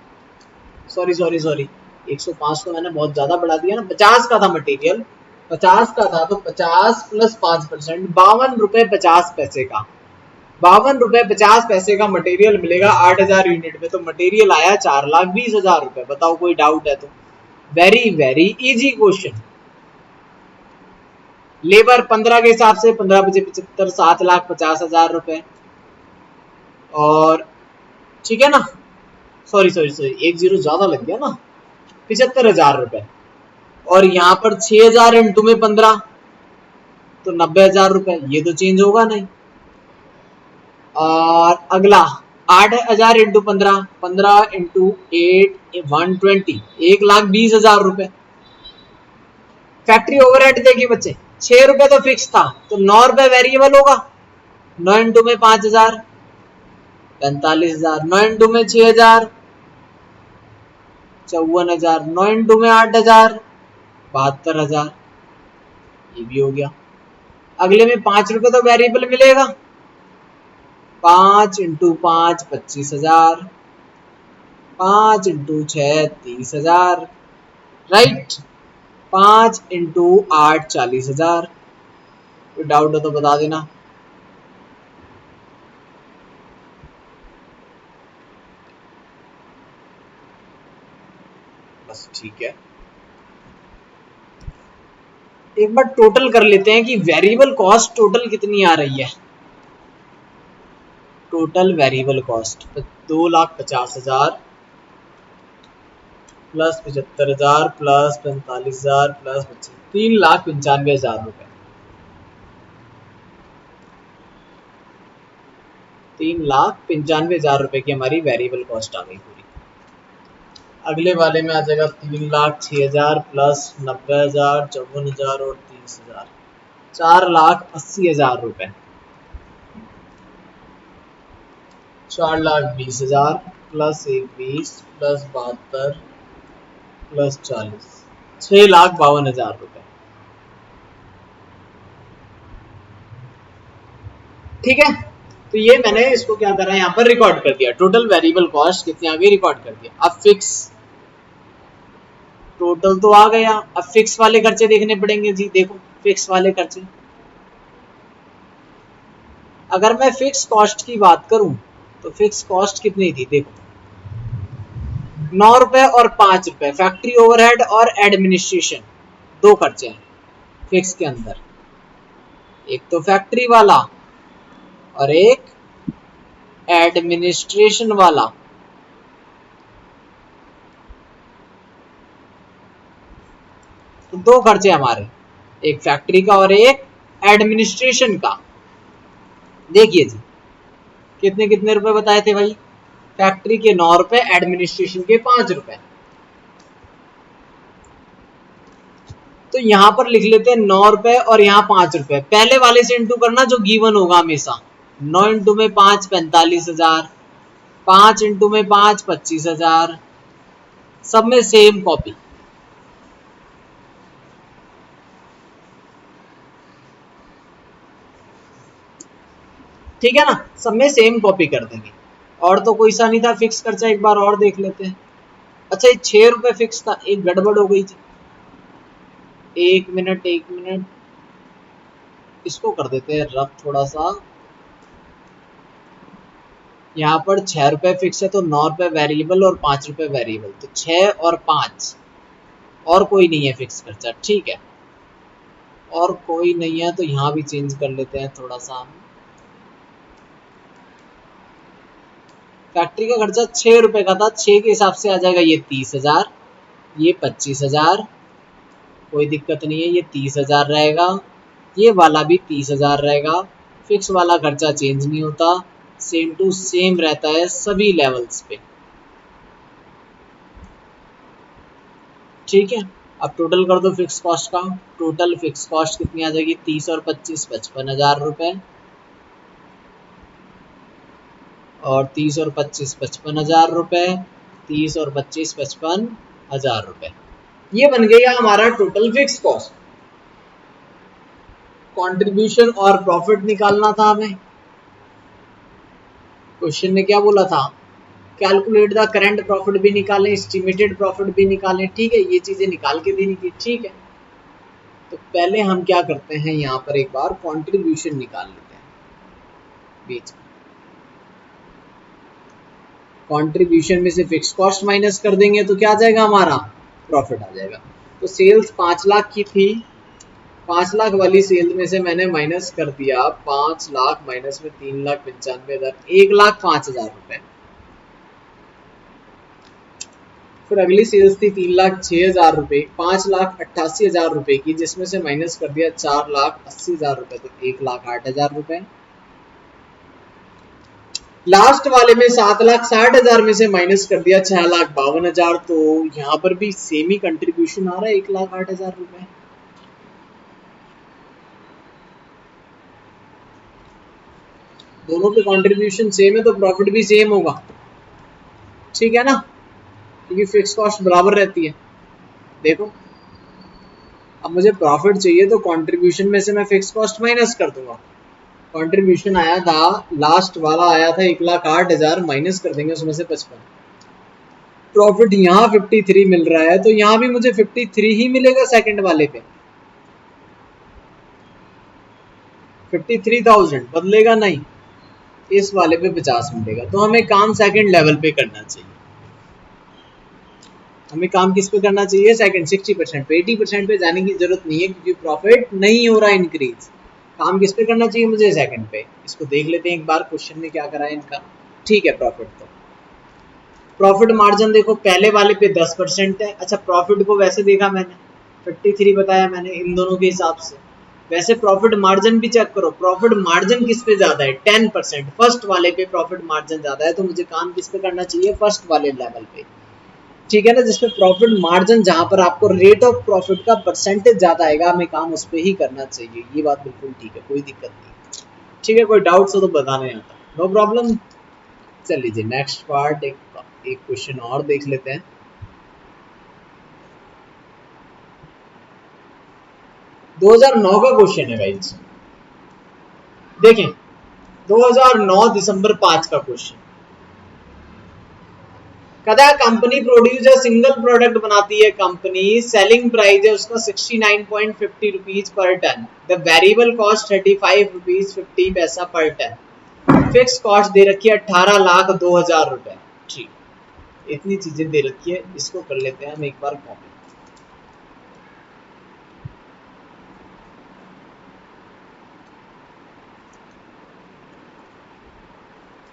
[SPEAKER 1] सॉरी सॉरी सॉरी 105 तो मैंने बहुत ज्यादा बढ़ा दिया ना, 50 का था मटेरियल, 50 का था तो 50 प्लस 5%, 52 रुपए 50 पैसे का, 52 रुपए 50 पैसे का मटेरियल मिलेगा 8000 यूनिट में। तो मटेरियल आया 4,20,000 रुपए। बताओ कोई डाउट है तो? Very very easy question. Labour 15 के हिसाब से 15 बजे 75, 7,50,000 रुपए। और ठीक है ना, सॉरी सॉरी सॉरी, 1 जीरो ज्यादा लग गया ना, 75,000 रुपए। और यहाँ पर 6,000 इंटू में 15, तो 90,000 रुपए, ये तो चेंज होगा नहीं। और अगला 8,000 इंटू 15, 15 इंटू 8 120, 1,20,000 रुपए। फैक्ट्री ओवरहेड देखिए बच्चे, 6 रुपए तो फिक्स था, तो 9 रुपए वेरिएबल होगा। 9 इंटू में 5,000, 45,000। 9 इंटू में 6,000, 54,000। 9 इंटू में 8,000, 72,000। ये भी हो गया। अगले में 5 रुपए तो वेरिएबल मिलेगा। 5 इंटू 5 25,000, 5 इंटू 6 30,000, राइट। 5 इंटू 8 40,000। कोई डाउट हो तो बता देना। बस ठीक है। एक बार टोटल कर लेते हैं कि वेरिएबल कॉस्ट टोटल कितनी आ रही है। Total variable cost 2,50,000 plus 75,000 plus 45,000 plus 3,95,000 रुपए। 3,95,000 रुपए की हमारी वेरिएबल कॉस्ट आ गई पूरी। अगले वाले में आ जाएगा 3,06,000 प्लस 90,000, 54,000 और 30,000, 4,80,000 रुपए। 4,20,000 प्लस 20 प्लस 72 प्लस 40, 6,52,000 रुपए। ठीक है, तो ये मैंने इसको क्या करा, यहाँ पर रिकॉर्ड कर दिया। टोटल वेरिएबल कॉस्ट कितनी आ गई, रिकॉर्ड कर दिया। अब फिक्स टोटल तो आ गया, अब फिक्स वाले खर्चे देखने पड़ेंगे जी। देखो फिक्स वाले खर्चे, अगर मैं फिक्स कॉस्ट की बात करूं तो फिक्स कॉस्ट कितनी थी, देखो 9 रुपए और 5 रुपए। फैक्ट्री ओवरहेड और एडमिनिस्ट्रेशन, दो खर्चे हैं फिक्स के अंदर, एक तो फैक्ट्री वाला और एक एडमिनिस्ट्रेशन वाला। तो दो खर्चे हमारे, एक फैक्ट्री का और एक एडमिनिस्ट्रेशन का। देखिए जी कितने कितने रुपए बताए थे भाई, फैक्ट्री के 9 रुपए, एडमिनिस्ट्रेशन के 5 रुपए। तो यहां पर लिख लेते हैं 9 रुपए और यहाँ 5 रुपए। पहले वाले से इंटू करना जो गिवन होगा हमेशा। 9 इंटू में 5 45,000, 5 इंटू में 5 25,000, सब में सेम कॉपी। ठीक है ना, सब में सेम कॉपी कर देंगे। और तो कोई सा नहीं था फिक्स खर्चा, एक बार और देख लेते हैं। अच्छा ये 6 रुपए फिक्स था, एक गड़बड़ हो गई थी। एक मिनट इसको कर देते हैं रफ थोड़ा सा। यहाँ पर 6 रुपए फिक्स है, तो 9 रुपए वेरिएबल और 5 रुपए वेरिएबल, तो 6 और 5, और कोई नहीं है फिक्स खर्चा। ठीक है, और कोई नहीं है तो यहाँ भी चेंज कर लेते हैं थोड़ा सा हम। फैक्ट्री का खर्चा 6 रुपए का था, 6 के हिसाब से आ जाएगा ये 30,000, ये 25,000, कोई दिक्कत नहीं है, ये 30,000 रहेगा, ये वाला भी 30,000 रहेगा। फिक्स वाला खर्चा चेंज नहीं होता, सेम टू सेम रहता है सभी लेवल्स पे। ठीक है, अब टोटल कर दो फिक्स कॉस्ट का। टोटल फिक्स कॉस्ट कितनी आ जाएगी, 30 और 25 55,000 रुपए, और 30 और 25 55,000 रुपए, 30 और 25 55,000 रुपए। ये बन गया हमारा टोटल फिक्स कॉस्ट। कंट्रीब्यूशन और प्रॉफिट निकालना था हमें। क्वेश्चन ने क्या बोला था, कैलकुलेट द करंट प्रॉफिट भी निकालें, एस्टिमेटेड प्रॉफिट भी निकालें। ठीक है, ये चीजें निकाल के देनी थी। ठीक है, तो पहले हम क्या करते हैं, यहाँ पर एक बार कंट्रीब्यूशन निकाल लेते हैं बीच में। कंट्रीब्यूशन में से फिक्स कॉस्ट माइनस कर देंगे तो क्या आ जाएगा, हमारा प्रॉफिट आ जाएगा। तो सेल्स 5 लाख की थी, 5 लाख वाली सेल में से मैंने माइनस कर दिया 5 लाख माइनस में 3,95,000, 1,05,000 रुपए। फिर अगली सेल्स थी 3,06,000 रुपए, 5,88,000 रुपए की, जिसमें से माइनस कर दिया 4,80,000 रुपए, तो 1,08,000 रुपए। लास्ट वाले में 7,60,000 में से माइनस कर दिया 6,52,000, तो यहाँ पर भी सेम ही कंट्रीब्यूशन आ रहा है 1,08,000 रुपए। दोनों पे कंट्रीब्यूशन सेम है तो प्रॉफिट भी सेम होगा, ठीक है ना, क्योंकि फिक्स कॉस्ट बराबर रहती है। देखो अब मुझे प्रॉफिट चाहिए तो कंट्रीब्यूशन में से मैं फिक्स कॉस्ट माइनस कर दूंगा। कंट्रीब्यूशन आया था, लास्ट वाला आया था 1,08,000, माइनस कर देंगे उसमें से 55। प्रॉफिट यहाँ 53 मिल रहा है, तो यहाँ भी मुझे 53 ही मिलेगा सेकंड वाले पे, 53,000 बदलेगा नहीं, इस वाले पे 50 मिलेगा। तो हमें काम सेकंड लेवल पे करना चाहिए। हमें काम किस पे करना चाहिए? सेकंड 60% पे। 80% पे जाने की जरूरत नहीं है क्योंकि प्रॉफिट नहीं हो रहा इंक्रीज। काम किस पे करना चाहिए मुझे? सेकंड पे। इसको देख लेते हैं एक बार क्वेश्चन में क्या करा है इनका। ठीक है, प्रॉफिट मार्जिन देखो पहले वाले पे 10% है। अच्छा, प्रॉफिट को वैसे देखा मैंने, 53 बताया मैंने इन दोनों के हिसाब से। वैसे प्रॉफिट मार्जिन भी चेक करो, प्रॉफिट मार्जिन किस पे ज्यादा है? 10%। फर्स्ट वाले पे प्रॉफिट मार्जिन ज्यादा है, तो मुझे काम किस पे करना चाहिए? फर्स्ट वाले लेवल पे, ठीक है ना, जिसपे प्रॉफिट मार्जिन, जहां पर आपको रेट ऑफ प्रॉफिट का परसेंटेज ज्यादा आएगा, हमें काम उस पे ही करना चाहिए। ये बात बिल्कुल ठीक है, कोई दिक्कत नहीं। ठीक है, कोई डाउट्स हो तो बताना यहाँ तक, नो प्रॉब्लम। चल लीजिए नेक्स्ट पार्ट, एक क्वेश्चन और देख लेते हैं। 2009 का क्वेश्चन है गाइस, देखें 2009 दिसंबर 5 का क्वेश्चन। कहता है company produce a single product बनाती है कंपनी, सेलिंग प्राइस है उसका 69.50 rupees per ton, the variable cost 35 rupees 50 पैसा पर टन, फिक्स कॉस्ट दे रखी है 18,02,000 रुपए। ठीक, इतनी चीजें दे रखी है, इसको कर लेते हैं हम एक बार कॉपी।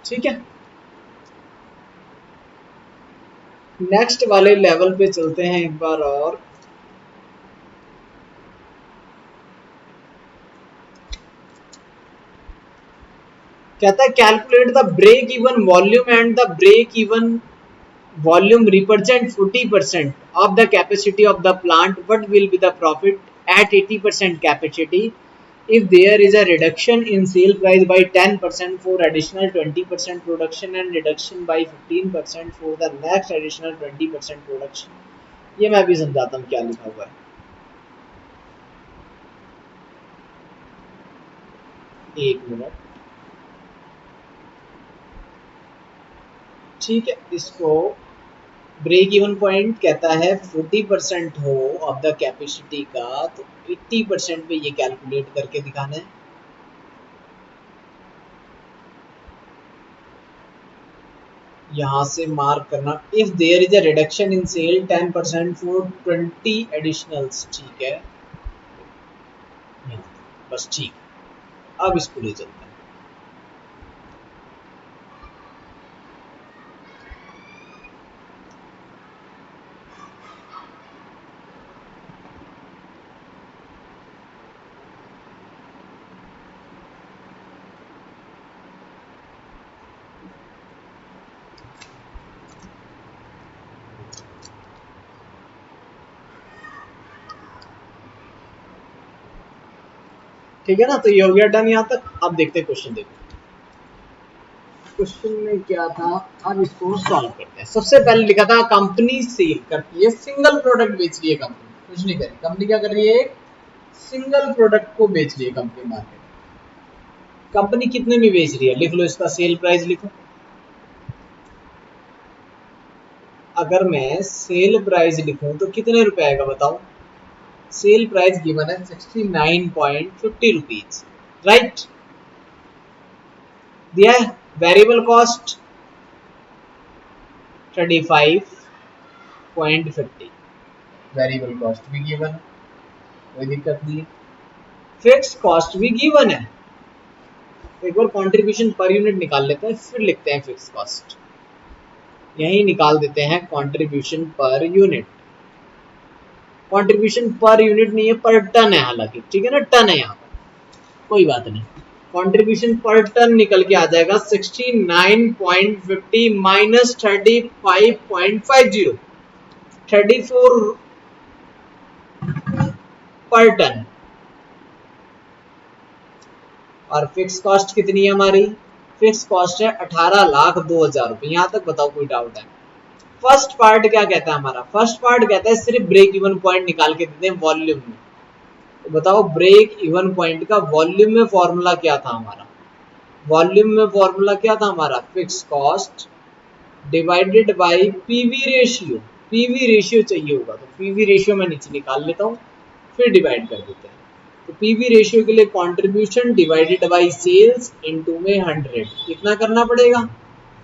[SPEAKER 1] ठीक है, नेक्स्ट वाले लेवल पे चलते हैं एक बार और। कहता है calculate the break even volume and the break even volume represent 40% of the capacity of the plant. What will be the profit at 80% capacity if there is a reduction in sale price by 10% for additional 20% production and reduction by 15% for the next additional 20% production? ये मैं भी समझाता हूँ क्या लिखा हुआ है। एक मिनट, ठीक है, इसको ब्रेक इवन पॉइंट कहता है 40% हो ऑफ द कैपेसिटी का, तो 80% पे ये कैलकुलेट करके दिखाना है। यहाँ से मार्क करना, if there is a reduction in sale 10% for 20 additionals, ठीक है, बस ठीक। अब इसको ले चलते हैं। ठीक है ना, तो ये हो गया डन यहाँ तक। अब देखते हैं क्वेश्चन, देखो क्वेश्चन में क्या था, अब इसको सॉल्व करते हैं। सबसे पहले लिखा था कंपनी सेल करती है, सिंगल प्रोडक्ट बेच रही है कंपनी, कुछ नहीं कर रही कंपनी, क्या कर रही है? सिंगल प्रोडक्ट को बेच रही है कंपनी मार्केट। कंपनी कितने में बेच रही है? लिख लो, इसका सेल प्राइस लिखो। अगर मैं सेल प्राइस लिखूं तो कितने रुपए आएगा बताओ? सेल प्राइस गिवन है 69.50 रुपीज, राइट, दिया है। वेरिएबल कॉस्ट 35.50, वेरिएबल कॉस्ट भी गिवन है, कोई दिक्कत नहीं है। फिक्स कॉस्ट भी गिवन है। एक बार कंट्रीब्यूशन पर यूनिट निकाल लेते हैं, फिर लिखते हैं फिक्स कॉस्ट। यही निकाल देते हैं contribution per unit. Contribution per unit नहीं है, पर टन है, हालांकि ठीक है ना, टन है यहाँ पर, कोई बात नहीं। कंट्रीब्यूशन पर टन निकल के आ जाएगा 69.50 माइनस 35.50, 34 पर टन। और फिक्स कॉस्ट कितनी है हमारी? फिक्स कॉस्ट है 18,02,000 रुपए। यहां तक बताओ कोई डाउट है? फर्स्ट पार्ट क्या कहता है हमारा? फर्स्ट पार्ट कहता है सिर्फ ब्रेक इवन पॉइंट निकाल के देते हैं वॉल्यूम में। तो बताओ ब्रेक इवन पॉइंट का वॉल्यूम में फॉर्मूला क्या था हमारा? वॉल्यूम में फॉर्मूला क्या था हमारा? Fix cost divided bye PV ratio. PV ratio चाहिए होगा तो पीवी रेशियो मैं नीचे निकाल लेता हूँ, फिर डिवाइड कर देते हैं। तो पीवी रेशियो के लिए contribution divided by sales into में 100 कितना करना पड़ेगा?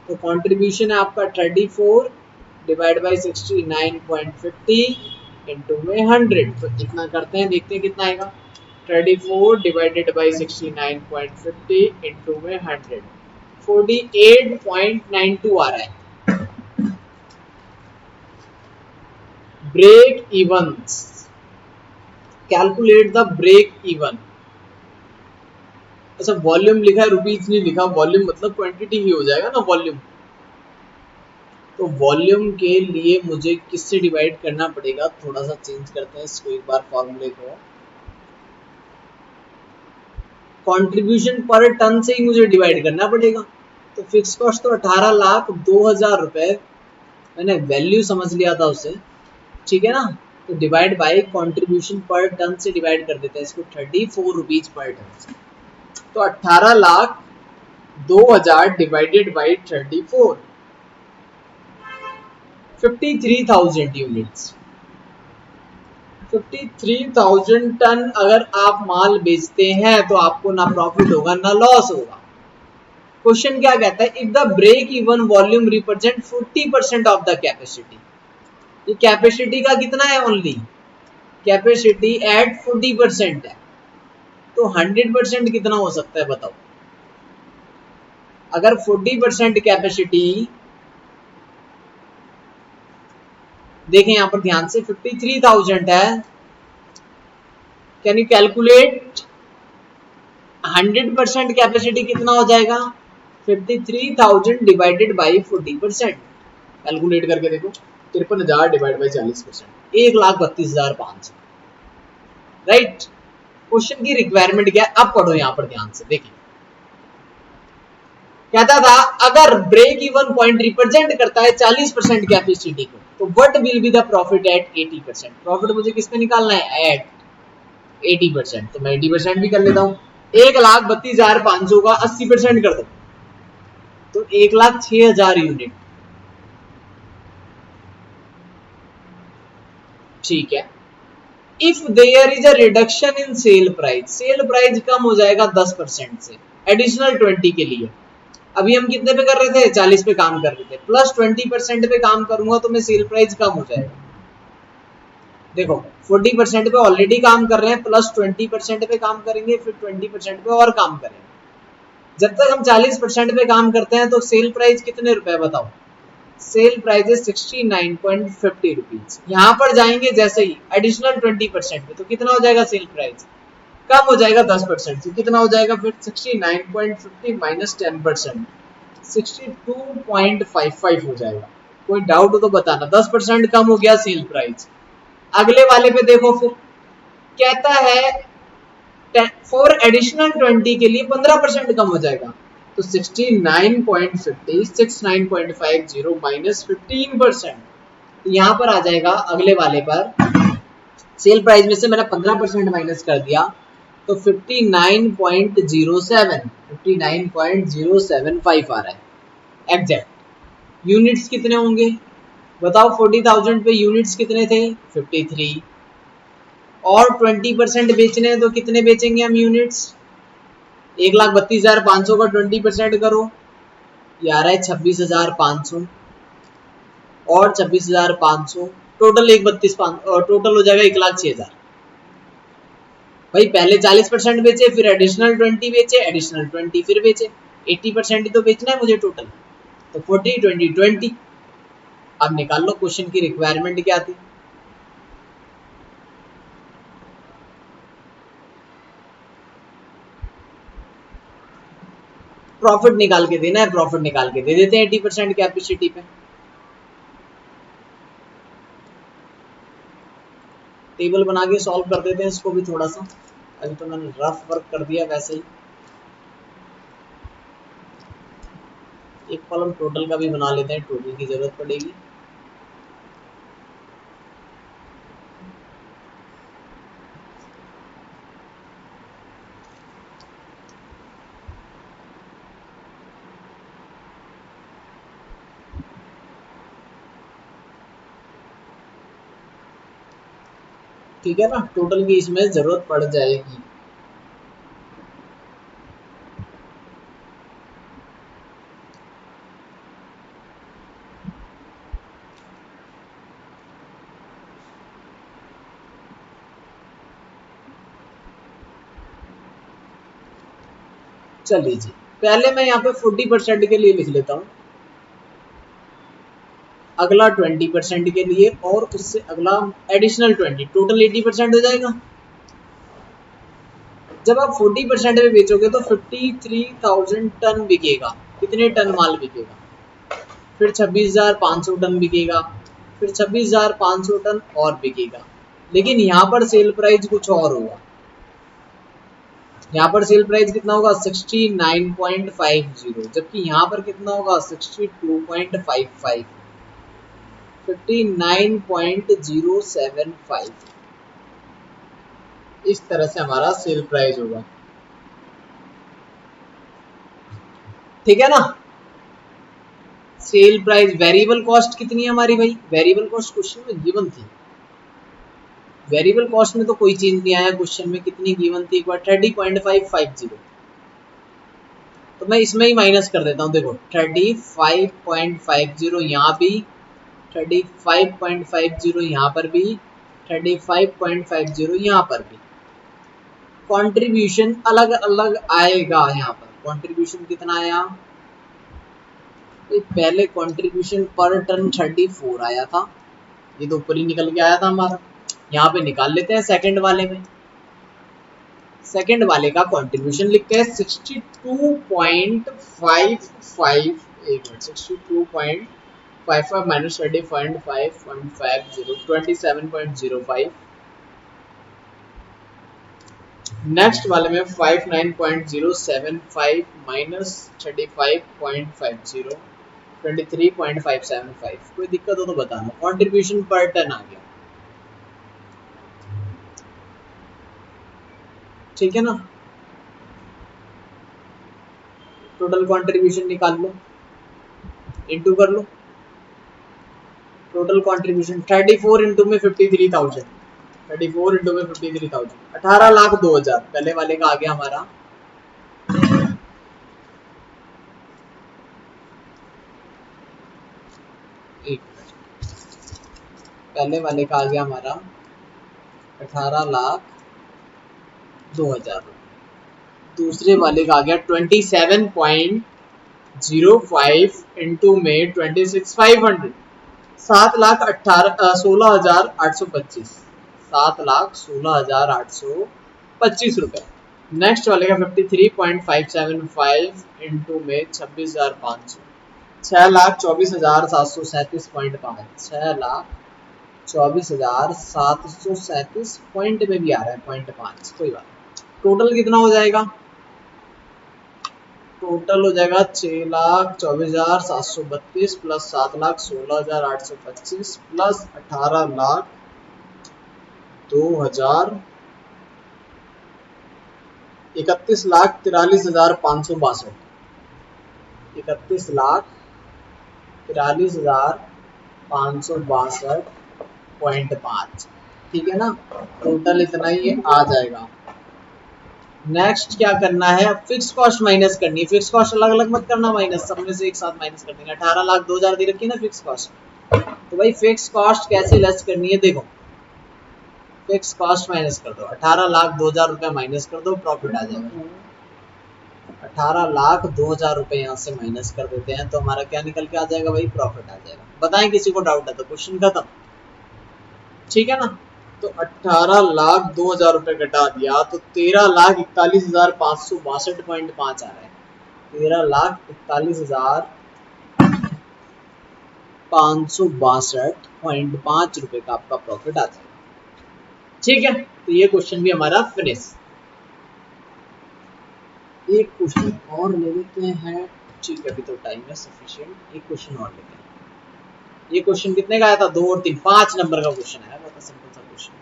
[SPEAKER 1] तो कंट्रीब्यूशन है आपका 34 डिवाइड बाय 69.50 इनटू में 100। तो इतना करते हैं, देखते हैं कितना आएगा। 34 डिवाइडेड बाय 69.50 इनटू में 100, 48.92 आ रहा है। Break evens, calculate the break even. अच्छा वॉल्यूम लिखा है, रुपीज नहीं लिखा। वॉल्यूम मतलब क्वांटिटी ही हो जाएगा ना वॉल्यूम। तो वॉल्यूम के लिए मुझे किससे डिवाइड करना पड़ेगा? थोड़ा सा चेंज करते हैं इसको एक बार फॉर्मूले को। कंट्रीब्यूशन पर टन से ही मुझे डिवाइड करना पड़ेगा। तो फिक्स कॉस्ट तो 18,02,000 रुपए, मैंने वैल्यू समझ लिया था उसे, ठीक है ना। तो divide by contribution per ton से डिवाइड कर देते हैं इसको 34 रुपीज पर टन से। तो 18,02,000 डिवाइडेड बाय 34, 53,000 यूनिट्स। 53,000 टन अगर आप माल बेचते हैं तो आपको ना प्रॉफिट होगा ना लॉस होगा। क्वेश्चन क्या कहता है? If the break even volume represent 40% of the capacity. ये कैपेसिटी का कितना है? ओनली कैपेसिटी एट 40% है। तो 100% कितना हो सकता है बताओ? अगर 40% कैपेसिटी, देखें यहां पर ध्यान से, 53,000 है। कैन यू कैलकुलेट 100% कैपेसिटी कितना हो जाएगा? 53,000 डिवाइडेड बाई 40%। कैलकुलेट करके देखो, 53,000 डिवाइड बाई 40%, 1,32,500। राइट। क्वेश्चन की रिक्वायरमेंट क्या है अब पढ़ो यहां पर ध्यान से। देखिए कहता था अगर ब्रेक इवन पॉइंट रिप्रेजेंट करता है 40% कैपेसिटी को, तो what will be the profit at 80%। Profit मुझे किस पे निकालना है? एट 80%। तो मैं 80% भी कर लेता हूँ। 1,32,500 का 80% कर दो तो 1,06,000 यूनिट। ठीक है। If there is a reduction in sale price, sale price कम हो जाएगा 10% से एडिशनल 20 के लिए। अभी हम कितने पे कर रहे थे? 40 पे काम कर रहे थे, प्लस 20% पे काम करूंगा तो मैं सेल प्राइस कम हो जाएगा। देखो 40% पे ऑलरेडी काम कर रहे हैं, प्लस 20% पे काम करेंगे, फिर 20% पे और काम करेंगे। जब तक हम 40% पे काम करते हैं तो सेल प्राइस कितने रुपए बताओ? सेल प्राइस है 69.50 रुपीज। यहाँ पर जाएंगे जैसे ही एडिशनल 20% पे, तो कितना हो जाएगा? सेल प्राइस कम हो जाएगा 10% से, कितना हो जाएगा फिर? 69.50 माइनस 10%, 62.55 हो जाएगा। कोई डाउट हो तो बताना। 10% कम हो गया सेल प्राइस। अगले वाले पे देखो, फिर कहता है फॉर एडिशनल 20 के लिए 15% कम हो जाएगा। तो 69.50 69.50 माइनस 15%, यहाँ पर आ जाएगा अगले वाले पर। सेल प्राइस में से मैंने 15% माइनस कर दिया तो 59.07 59.075 आ रहा है एग्जैक्ट। यूनिट्स कितने होंगे बताओ? 40,000 पे यूनिट्स कितने थे? 53। और 20% बेचने हैं तो कितने बेचेंगे हम यूनिट्स? 1,32,500 का 20% करो, ये आ रहा है 26,500 और 26,500, टोटल 1,32,500 और टोटल हो जाएगा 1,06,000। भाई पहले 40% बेचे, फिर एडिशनल 20 बेचे, एडिशनल 20 फिर बेचे, 80% ही तो बेचना है मुझे टोटल। तो 40 20 20 अब निकाल लो क्वेश्चन की रिक्वायरमेंट क्या थी। प्रॉफिट निकाल के देना है, प्रॉफिट निकाल के दे देते हैं 80% कैपेसिटी पे। टेबल बना के सॉल्व कर देते हैं इसको भी थोड़ा सा, अभी तो मैंने रफ वर्क कर दिया वैसे ही। एक कॉलम टोटल का भी बना लेते हैं, टोटल की जरूरत पड़ेगी। ठीक है ना, टोटल की इसमें जरूरत पड़ जाएगी। चलिए जी, पहले मैं यहाँ पे 40% के लिए लिख लेता हूँ, अगला 20% के लिए, और उससे अगला एडिशनल 20, टोटल 80% हो जाएगा। जब आप 40% में बेचोगे तो 53,000 टन बिकेगा। कितने टन माल बिकेगा? फिर 26,500 टन बिकेगा, फिर 26,500 टन और बिकेगा। लेकिन यहाँ पर सेल प्राइस कुछ और होगा। यहाँ पर सेल प्राइस कितना होगा? 69.50, जबकि यहाँ पर कितना होगा? 62.55, 59.075। इस तरह से हमारा सेल प्राइस होगा। ठीक है ना। सेल प्राइस, वेरिएबल कॉस्ट कितनी है हमारी भाई? वेरिएबल कॉस्ट क्वेश्चन में गिवन थी। वेरिएबल कॉस्ट में तो कोई चेंज नहीं आया क्वेश्चन में, कितनी गिवन थी एक बार? 30.550। तो मैं इसमें ही माइनस कर देता हूँ, देखो 35.50 यहाँ भी, 35.50 यहाँ पर भी, 35.50 यहाँ पर भी। कंट्रीब्यूशन अलग अलग आएगा। यहाँ पर कंट्रीब्यूशन कितना आया? पहले कंट्रीब्यूशन पर टन 34 आया था, ये तो ऊपर ही निकल के आया था हमारा। यहाँ पे निकाल लेते हैं सेकंड वाले में। सेकंड वाले का कंट्रीब्यूशन लिखते हैं 62.55, एक मिनट, 62.55 माइनस 30.550, 27.05। नेक्स्ट वाले में 59.075 माइनस 35.50, 23.575। कोई दिक्कत हो तो बताना। कंट्रीब्यूशन पर टन आ गया। ठीक है ना। टोटल कंट्रीब्यूशन निकाल लो, इंटू कर लो। टोटल कंट्रीब्यूशन 34 इंटू में 53,000, 34 इंटू में 53,000, 18,02,000। पहले वाले का आ गया हमारा, एक मिनट, पहले वाले का आ गया हमारा 18,02,000। दूसरे वाले का आ गया 27.05 इंटू में 26,500, 7,16,825, 7,16,825 रुपए। नेक्स्ट वाले का 53.575 इंटू में 26,500, 6,24,737.5, 6,24,737 पॉइंट में भी आ रहा है, 0.5, कोई बात। टोटल कितना हो जाएगा? टोटल हो जाएगा 6,24,732 प्लस 7,16,825 प्लस 18,02,000, 31,43,562, 31,43,562.5। ठीक है ना। टोटल इतना ही आ जाएगा। नेक्स्ट क्या करना है? अब फिक्स कॉस्ट माइनस करनी है। फिक्स कॉस्ट अलग अलग मत करना माइनस, सब में से एक साथ माइनस कर देंगे। 18,02,000 दे रखी है ना फिक्स कॉस्ट, तो भाई फिक्स कॉस्ट कैसे लेस करनी है? देखो, फिक्स कॉस्ट माइनस कर दो, 18,02,000 रुपया माइनस कर दो, प्रॉफिट आ जाएगा। 18,02,000 रुपए यहाँ से माइनस कर देते हैं तो हमारा क्या निकल के आ जाएगा भाई, प्रॉफिट आ जाएगा। बताएं किसी को डाउट है तो क्वेश्चन खत्म, ठीक है ना। तो 18,02,000 रुपए घटा दिया तो 13,41,562.5 आ रहा है। 13,41,562.5 रुपए का आपका प्रॉफिट आ जाएगा, ठीक है। तो ये क्वेश्चन भी हमारा फिनिश। एक क्वेश्चन और ले लेते हैं, ठीक है, अभी तो टाइम है सफिशिएंट। एक क्वेश्चन और लेते हैं। ये क्वेश्चन कितने का आया था, 2 और 3, 5 नंबर का क्वेश्चन है, बहुत सिंपल सा क्वेश्चन।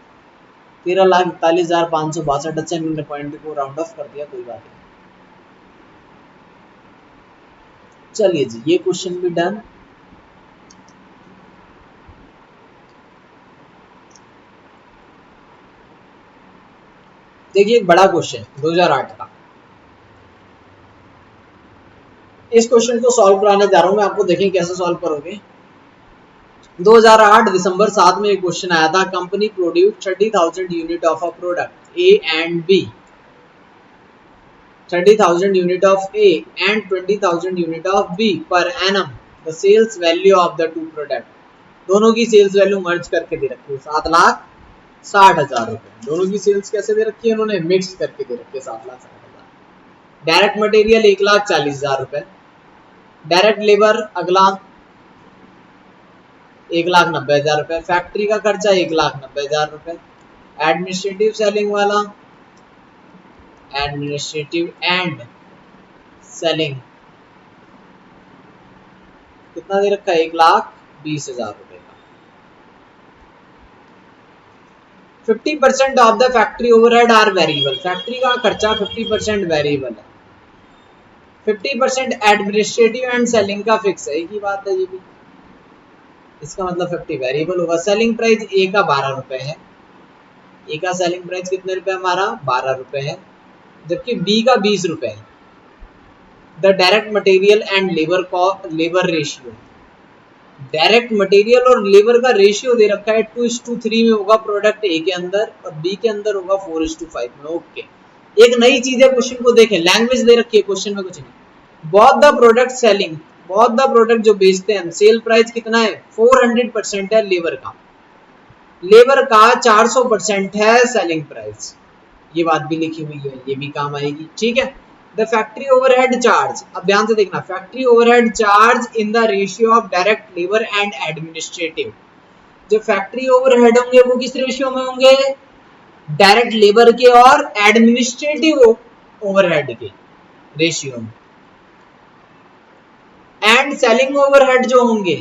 [SPEAKER 1] 13,41,562। अच्छा इन्होंने पॉइंट को राउंड ऑफ कर दिया, कोई बात नहीं। चलिए जी, ये क्वेश्चन भी डन। देखिए एक बड़ा क्वेश्चन 2008 का, इस क्वेश्चन को सॉल्व कराने जा रहा हूं मैं आपको, देखें कैसे सॉल्व करोगे। 2008 दिसंबर 7 में एक क्वेश्चन आया था, company produce 30,000 unit of a product A and B, 30,000 unit of A and 20,000 unit of B per annum. The sales value of the two product. दोनों की सेल्स वैल्यू मर्ज करके दे रखी है 7,60,000 रुपए। दोनों की सेल्स कैसे दे रखी है, उन्होंने मिक्स करके दे रखी है 7,60,000। डायरेक्ट मटेरियल 1,40,000 रुपए, डायरेक्ट लेबर अगला 1,90,000 रुपए, फैक्ट्री का खर्चा 1,90,000 रुपए, एडमिनिस्ट्रेटिव सेलिंग वाला, एडमिनिस्ट्रेटिव एंड सेलिंग कितना दे रखा है, 1,20,000 रुपए का। 50% of the factory overhead are variable, factory का खर्चा 50% वेरिएबल है, 50% एडमिनिस्ट्रेटिव एंड सेलिंग का फिक्स है। एक ही बात है ये भी, इसका मतलब 50 वेरिएबल होगा। सेलिंग प्राइस ए का 12 रुपए है, ए का सेलिंग प्राइस कितने रुपए हमारा, 12 रुपए है, जबकि बी का 20 रुपए है। The direct material and labour ratio, direct material और लेबर का रेशियो दे रखा है 2:3 में होगा प्रोडक्ट ए के अंदर, और बी के अंदर होगा 4:5 में। ओके, एक नई चीज है क्वेश्चन को देखें, लैंग्वेज दे रखी है क्वेश्चन में कुछ नहीं। Both the product selling, both the product जो बेचते हैं, सेल प्राइस कितना है, 400% है लेबर का, लेबर का 400% है सेलिंग प्राइस। ये बात भी लिखी हुई है, ये भी काम आएगी, ठीक है। द फैक्ट्री ओवरहेड चार्ज, अब ध्यान से देखना, factory overhead charge in the ratio of direct labour and administrative. जो फैक्ट्री ओवरहेड होंगे वो किस रेशियो में होंगे, डायरेक्ट लेबर के और एडमिनिस्ट्रेटिव ओवरहेड के रेशियो में। एंड सेलिंग ओवरहेड जो होंगे,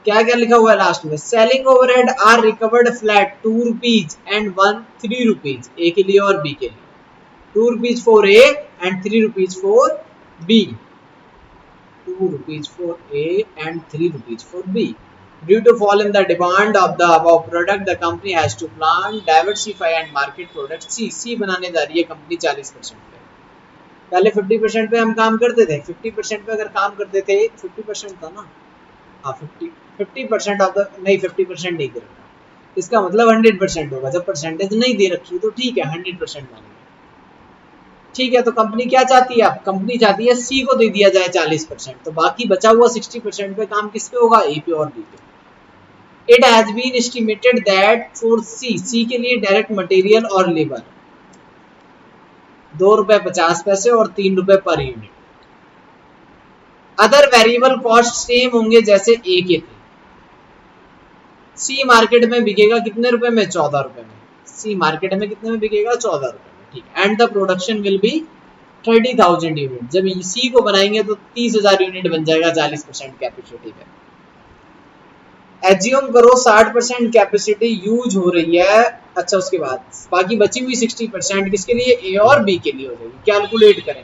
[SPEAKER 1] क्या क्या लिखा हुआ है लास्ट में, selling overhead are recovered flat 2 rupees and 3 rupees, A के लिए और बी के लिए, 2 rupees for A and 3 rupees for B. 2 rupees for A and 3 rupees for B. Due to fall in the demand of the above product, the company has to plan, diversify and market products. C बनाने जा रही है company 40% पे। पहले 50% पे हम काम करते थे, 50% पे अगर काम करते थे, 50% था ना, हाँ 50% ऑफ द, नहीं 50% नहीं दे रखा, इसका मतलब 100% होगा। जब परसेंटेज नहीं दे रखी तो ठीक है 100% मानेंगे, ठीक है। तो कंपनी क्या चाहती है, अब कंपनी चाहती है सी को दे दिया जाए 40%, तो बाकी बचा हुआ 60% पे काम किस पे होगा, ए पे और बी पे। It has been estimated that for C के लिए डायरेक्ट मटेरियल और लेबर 2 रुपए 50 पैसे और 3 रुपए per unit. Other variable cost same होंगे जैसे ए के थे। सी मार्केट में बिकेगा कितने रुपए में, 14 रुपए में। सी मार्केट में कितने में बिकेगा, 14 रुपए में, ठीक। And the production will be 30,000 unit, जब सी को बनाएंगे तो 30,000 यूनिट बन जाएगा 40% कैपेसिटी पे। एज्यूम करो 60% कैपेसिटी यूज हो रही है, अच्छा उसके बाद बाकी बची हुई 60% किसके लिए, ए और बी के लिए हो जाएगी। कैलकुलेट करें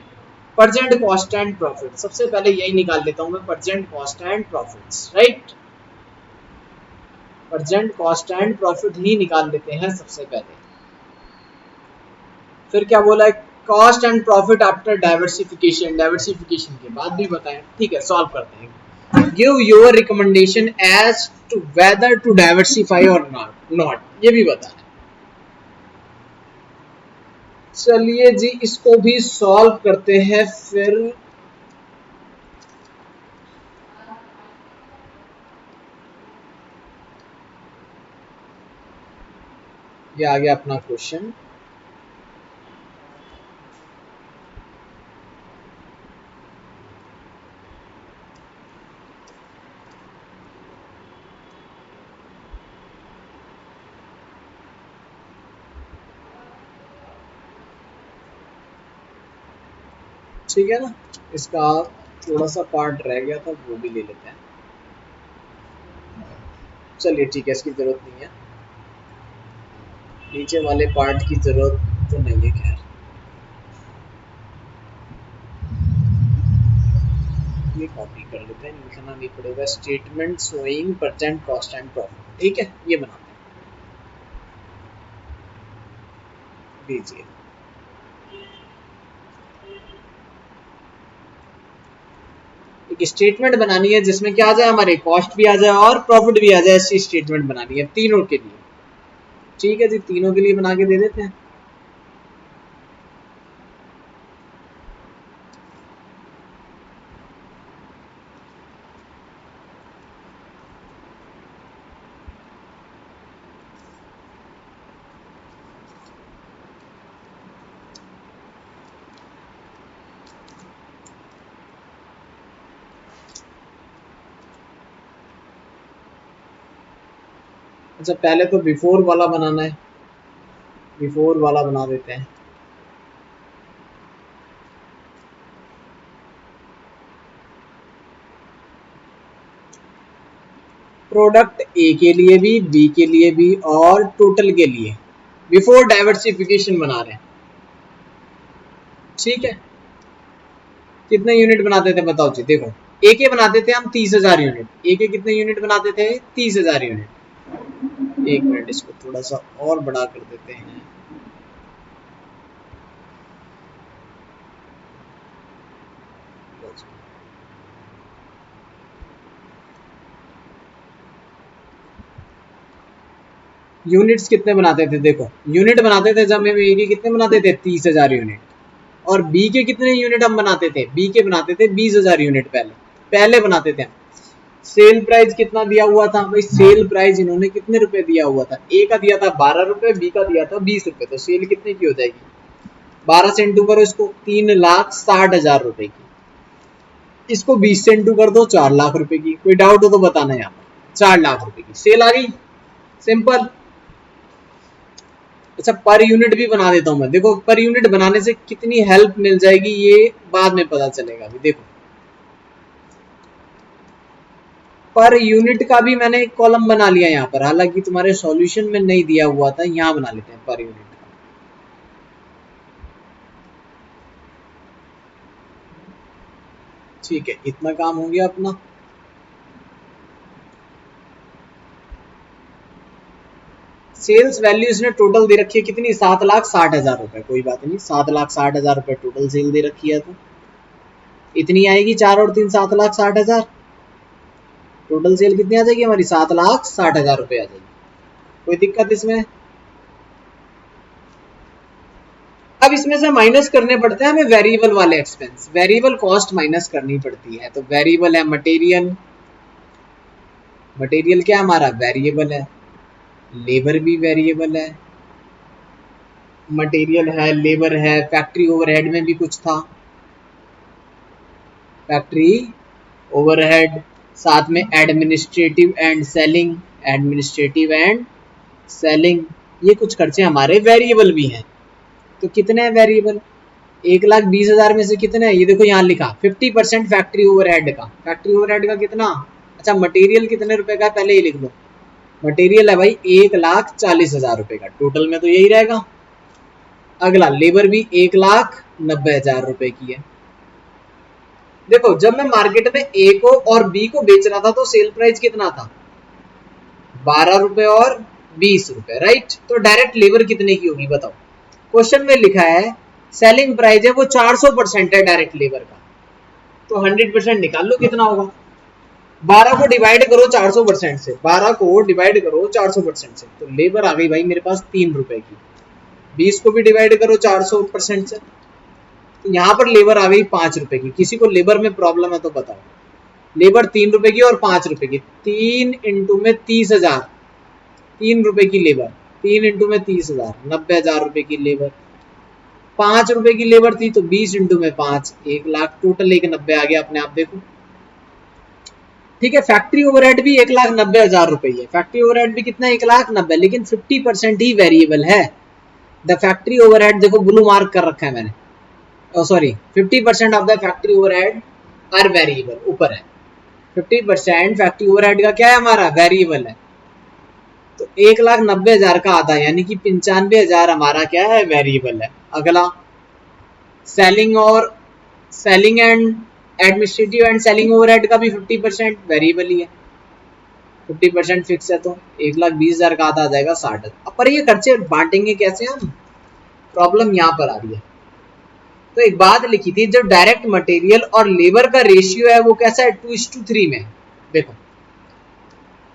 [SPEAKER 1] परसेंट कॉस्ट एंड प्रॉफिट, सबसे पहले यही निकाल लेता हूं मैं, percent cost and profits, right. Percent cost and profit ही निकाल लेते हैं सबसे पहले। फिर क्या बोला है, cost and profit after diversification, diversification के बाद भी बताएं, ठीक है। सॉल्व करते हैं। Give your recommendation as to whether to diversify और नॉट, ये भी बताएं। चलिए जी इसको भी सॉल्व करते हैं फिर। ये आ गया अपना क्वेश्चन। ठीक है ना, इसका थोड़ा सा पार्ट रह गया था वो भी ले लेते हैं। चलिए ठीक है, इसकी जरूरत नहीं है, नीचे वाले पार्ट की जरूरत तो नहीं है। खैर ये कॉपी कर लेते हैं, लिखना नहीं पड़ेगा। Statement showing percent cost and profit, ठीक है, ये बनाते हैं। दीजिए एक स्टेटमेंट बनानी है जिसमें क्या आ जाए, हमारे कॉस्ट भी आ जाए और प्रॉफिट भी आ जाए। ऐसी स्टेटमेंट बनानी है तीनों के लिए। ठीक है जी, तीनों के लिए बना के दे देते हैं। अच्छा पहले तो बिफोर वाला बनाना है, बिफोर वाला बना देते हैं। प्रोडक्ट ए के लिए भी, बी के लिए भी और टोटल के लिए बिफोर डाइवर्सिफिकेशन बना रहे हैं। ठीक है, कितने यूनिट बनाते थे बताओ जी। देखो ए के बनाते थे हम 30,000 यूनिट। ए के कितने यूनिट बनाते थे? 30,000 यूनिट। एक मिनट, इसको थोड़ा सा और बड़ा कर देते हैं। यूनिट्स कितने बनाते थे? देखो यूनिट बनाते थे जब हम ए के कितने बनाते थे? 30,000 यूनिट। और बी के कितने यूनिट हम बनाते थे? बी के बनाते थे 20,000 यूनिट। पहले बनाते थे हम। सेल प्राइस कितना दिया हुआ था भाई? सेल प्राइस इन्होंने कितने रुपए दिया हुआ था? ए का दिया था 12 रुपए, बी का दिया था 20 रुपए। तो सेल कितने की हो जाएगी? 12 से इंटू करो इसको, 3,60,000 रुपए की। इसको 20 से इंटू कर दो, 4 लाख रुपए की। कोई डाउट हो तो बताना। यहाँ पर 4 लाख रुपए की सेल आ गई, सिंपल। अच्छा पर यूनिट भी बना देता हूं मैं। देखो पर यूनिट बनाने से कितनी हेल्प मिल जाएगी ये बाद में पता चलेगा। अभी देखो पर यूनिट का भी मैंने एक कॉलम बना लिया यहाँ पर, हालांकि तुम्हारे सॉल्यूशन में नहीं दिया हुआ था। यहाँ बना लेते हैं पर यूनिट का। ठीक है, इतना काम हो गया अपना। सेल्स वैल्यू इसने टोटल दे रखी है कितनी? 7,60,000 रुपए। कोई बात नहीं, 7,60,000 रुपए टोटल सेल दे रखी है तो इतनी आएगी। 4 और 3 7,60,000। टोटल सेल कितनी आ जाएगी हमारी? 7,60,000 रुपए आ जाएगी। कोई दिक्कत इसमें? अब इसमें से माइनस करने पड़ते हैं हमें वेरिएबल वाले एक्सपेंस। वेरिएबल कॉस्ट माइनस करनी पड़ती है। तो वेरिएबल है मटेरियल। मटेरियल क्या हमारा? वेरिएबल है। लेबर भी वेरिएबल है। मटेरियल है, लेबर है। फैक्ट्री ओवरहेड में भी कुछ था, फैक्ट्री ओवरहेड। साथ में administrative and selling, administrative and selling, ये कुछ खर्चे हमारे वेरिएबल भी हैं। तो कितने हैं वेरिएबल? 1,20,000 में से कितने हैं? ये देखो यहाँ लिखा 50% फैक्ट्री ओवरहेड का। फैक्ट्री ओवरहेड का कितना? अच्छा मटेरियल कितने रुपए का? पहले ही लिख लो। मटेरियल है भाई 1,40,000 रुपए का। टोटल में तो यही रहेगा। अगला लेबर भी 1,90,000 रुपए की है। देखो जब मैं मार्केट में ए को और बी को बेच रहा था तो सेल प्राइस कितना था? 12 रुपए और 20 रुपए, राइट। तो डायरेक्ट लेबर कितने की होगी बताओ? क्वेश्चन में लिखा है सेलिंग प्राइस है वो 400% है डायरेक्ट लेबर का। तो 100% निकाल लो कितना होगा। 12 को डिवाइड करो 400% से, 12 को डिवाइड करो 400% से, तो लेबर आ गई भाई मेरे पास 3 रुपए की। 20 को भी डिवाइड करो 400% से, तो यहाँ पर लेबर आ गई 5 रुपए की। किसी को लेबर में प्रॉब्लम है तो बताओ। लेबर 3 रुपए की और 5 रुपए की, 3 इंटू में 30,000, 3 रुपए की लेबर, 3 इंटू में 30,000, 90,000 रुपए की लेबर। 5 रुपए की लेबर थी तो 20 इंटू में 5, 1 लाख। टोटल 1,90,000 आ गया, अपने आप देखो। ठीक है, फैक्ट्री ओवरहेड भी 1,90,000 रुपए है। फैक्ट्री ओवरहेड भी कितना है? 1,90,000, लेकिन 50% ही वेरिएबल है। द फैक्ट्री ओवरहेड देखो ब्लू मार्क कर रखा है मैंने, sorry 50% of the factory overhead are variable, ऊपर है 50% फैक्ट्री ओवरहेड का क्या है? हमारा वेरिएबल है। तो 1,90,000 का आधा यानी कि 95,000 हमारा क्या है? वेरिएबल है। अगला selling and administrative and selling overhead का भी 50% वेरिएबल ही है, 50% फिक्स है। तो 1,20,000 का आधा आ जाएगा 60,000। अब पर ये खर्चे बांटेंगे कैसे हम? प्रॉब्लम यहाँ पर आ रही है। तो एक बात लिखी थी, जो डायरेक्ट मटेरियल और लेबर का रेशियो है वो कैसा है? 2:3 में। देखो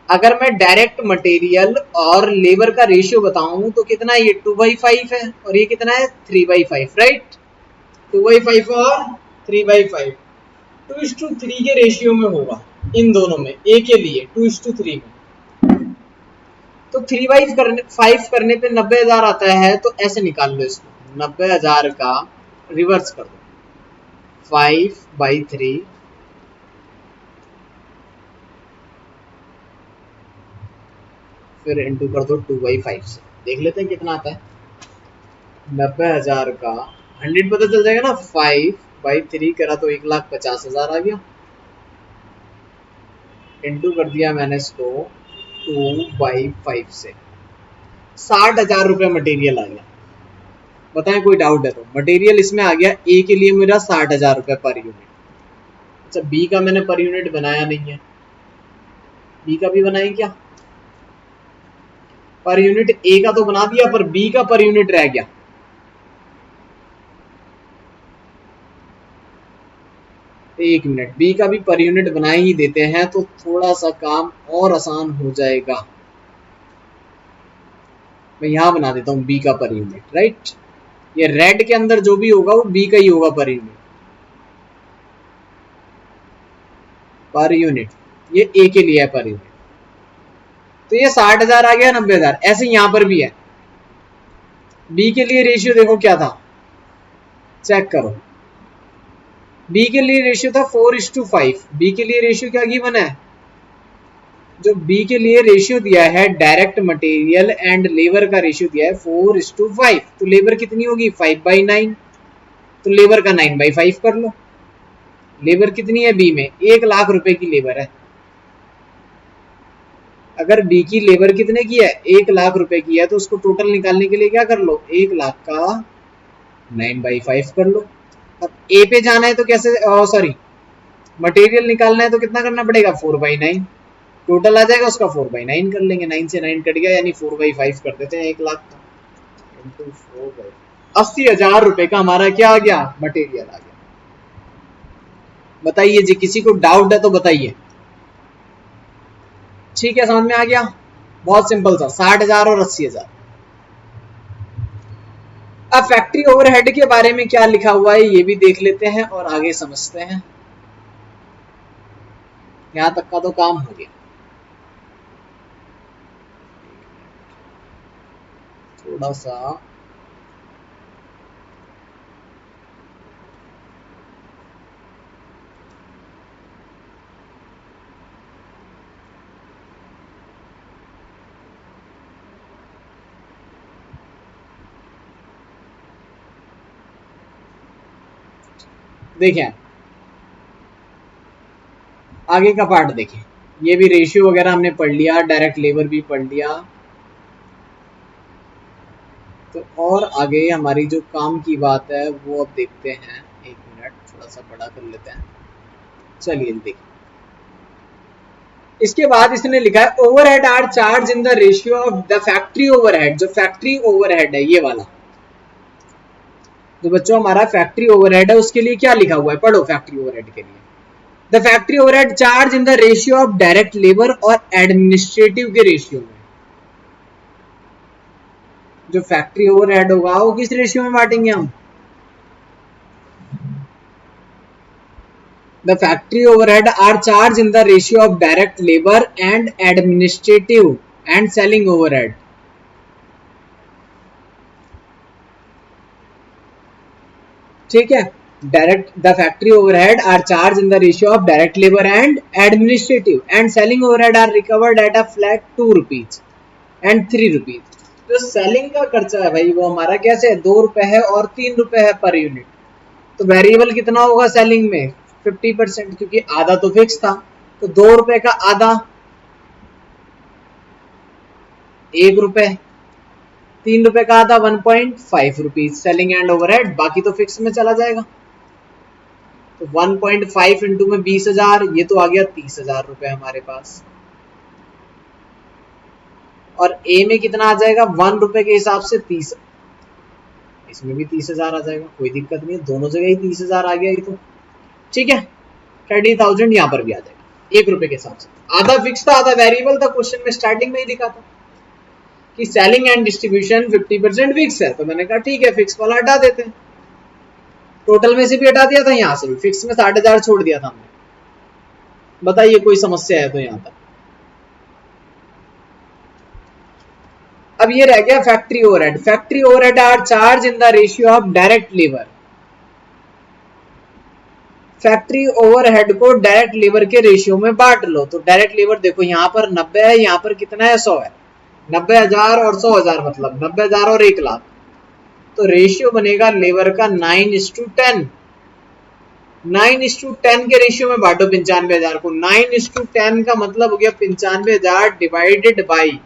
[SPEAKER 1] अगर मैं डायरेक्ट मटेरियल और लेबर का रेशियो बताऊं तो कितना है? ये 2/5 है और ये कितना है? 3/5, राइट। 2/5 और 3/5, 2:3 के रेशियो में होगा इन दोनों में, ए के लिए 2:3 में। तो 3/5 करने पे 90,000 आता है, तो ऐसे निकाल लो इसको, 90,000 का रिवर्स कर दो 5/3, फिर इंटू कर दो 2/5 से। देख लेते हैं कितना आता है। 90,000 का 100 पता चल जाएगा ना, 5/3 करा तो 1,50,000 आ गया। इंटू कर दिया मैंने इसको 2/5 से, 60,000 रुपये मटेरियल आ गया। बताएं कोई डाउट है तो? मटेरियल इसमें आ गया ए के लिए मेरा 60,000 रुपये पर यूनिट। अच्छा बी का मैंने पर यूनिट बनाया नहीं है, बी का भी बनाएं क्या? पर यूनिट ए का तो बना दिया, पर बी का पर यूनिट रह गया। एक मिनट, बी का भी पर यूनिट बना ही देते हैं तो थोड़ा सा काम और आसान हो जाएगा। मैं यहां बना देता हूं बी का पर यूनिट, राइट। ये रेड के अंदर जो भी होगा वो बी का ही होगा पर यूनिट। पर यूनिट ये ए के लिए है पर यूनिट। तो ये 60,000 आ गया, 90,000। ऐसे यहां पर भी है। बी के लिए रेशियो देखो क्या था, चेक करो। बी के लिए रेशियो था 4:5। बी के लिए रेशियो क्या गिवन है? जो बी के लिए रेशियो दिया है डायरेक्ट मटेरियल एंड लेबर का रेशियो दिया है 4:5। तो लेबर कितनी होगी? 5/9। तो लेबर का 9/5 कर लो। लेबर कितनी है बी में? 1,00,000 रुपए की लेबर है। अगर बी की लेबर कितने की है? 1,00,000 रुपए की है, तो उसको टोटल निकालने के लिए क्या कर लो? 1,00,000 का 9/5 कर लो। अब ए पे जाना है तो कैसे, सॉरी मटेरियल निकालना है तो कितना करना पड़ेगा? 4/9। टोटल आ जाएगा उसका 4/9 कर लेंगे, 9 से 9 कट गया यानी 4/5 कर देते हैं 1,00,000 का इंटू 4/, 80,000 रुपए का हमारा क्या आ गया? मटेरियल आ गया। बताइए जी, किसी को डाउट है तो बताइए। ठीक है, समझ में आ गया? बहुत सिंपल था, 60,000 और 80,000। अब फैक्ट्री ओवरहेड के बारे में क्या लिखा हुआ है ये भी देख लेते हैं और आगे समझते हैं। यहां तक का तो काम हो गया। थोड़ा सा देखें, आगे का पार्ट देखें। ये भी रेशियो वगैरह हमने पढ़ लिया, डायरेक्ट लेबर भी पढ़ लिया। तो और आगे हमारी जो काम की बात है वो अब देखते हैं। एक मिनट, थोड़ा सा बड़ा कर लेते हैं। चलिए देखिए, इसके बाद इसने लिखा है overhead are charge in the ratio of the factory overhead. जो फैक्ट्री ओवरहेड है ये वाला, जो बच्चों हमारा फैक्ट्री ओवरहेड है उसके लिए क्या लिखा हुआ है? पढ़ो फैक्ट्री ओवरहेड के लिए। The factory overhead charge in the ratio of direct labour और एडमिनिस्ट्रेटिव के रेशियो में। जो फैक्ट्री ओवरहेड होगा वो किस रेशियो में बांटेंगे हम? The factory overhead are charged in the ratio of direct labor and administrative and selling overhead. ठीक है, direct the factory overhead are charge in the ratio of direct labour and administrative and selling overhead are recovered at a flat 2 rupees and 3 rupees. जो selling का खर्चा है भाई वो हमारा कैसे है, 2 रुपए है और 3 रुपए है पर यूनिट. तो वेरिएबल कितना होगा सेलिंग में? 50%, क्योंकि आधा तो फिक्स था. तो 2 रुपए का आधा 1 रुपए, 3 रुपए का आधा 1.5 रुपीज सेलिंग एंड ओवरहेड, बाकी तो फिक्स में चला जाएगा. तो 1.5 इंटू में 20,000, ये तो आ गया 30,000 रुपए हमारे पास. और ए में कितना आ जाएगा? 1 रुपए के हिसाब से 30, इसमें भी 30,000 आ जाएगा, कोई दिक्कत नहीं है, दोनों जगह ही 30,000 आ गया ये तो. ठीक है, 30,000 यहाँ पर भी आ जाएगा 1 रुपए के हिसाब से. आधा फिक्स था आधा वेरिएबल था, क्वेश्चन में स्टार्टिंग में ही लिखा था कि सेलिंग एंड डिस्ट्रीब्यूशन 50% फिक्स है. तो मैंने कहा ठीक है फिक्स वाला हटा देते हैं. टोटल में से भी हटा दिया था, यहाँ से भी फिक्स में 60,000 छोड़ दिया था हमने. बताइए कोई समस्या है तो यहाँ तक. अब ये रह गया factory overhead. Factory overhead are charge in the ratio of direct labour. Factory overhead को डायरेक्ट लेबर के रेशियो में बांट लो. तो डायरेक्ट लेबर देखो यहाँ पर 90 है, यहाँ पर कितना है 100 है. 90,000 और 100,000 मतलब 90,000 और 1 लाख. तो रेशियो बनेगा लेबर का 9:10. 9:10 के रेशियो में बांटो 95,000 को. 9:10 का मतलब हो गया 95,000 डिवाइडेड बाई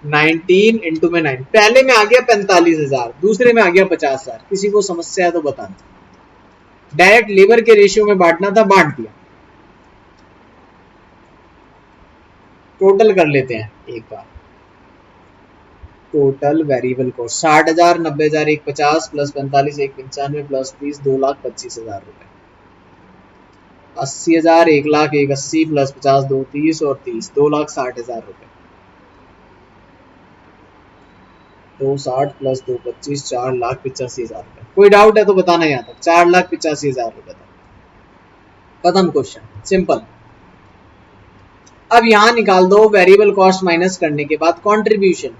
[SPEAKER 1] 19 इंटू में 9. पहले में आ गया 45,000, दूसरे में आ गया 50,000. किसी को समस्या है तो बताना. डायरेक्ट लेबर के रेशियो में बांटना था, बांट दिया. टोटल कर लेते हैं एक बार. टोटल वेरिएबल कॉस्ट 60,000, 90,000 एक 50 प्लस 45 एक 95 प्लस 30 2,25,000 रुपए. 80,000 1,00,000 एक 80 प्लस 50 2 30 और 30 2,60,000 रुपए. 260 प्लस 2 25 4,85,000 रुपए. कोई डाउट है तो बताना यहाँ तक. 4,85,000 रुपए तक. खत्म क्वेश्चन, सिंपल. अब यहाँ निकाल दो वेरिएबल कॉस्ट माइनस करने के बाद कंट्रीब्यूशन.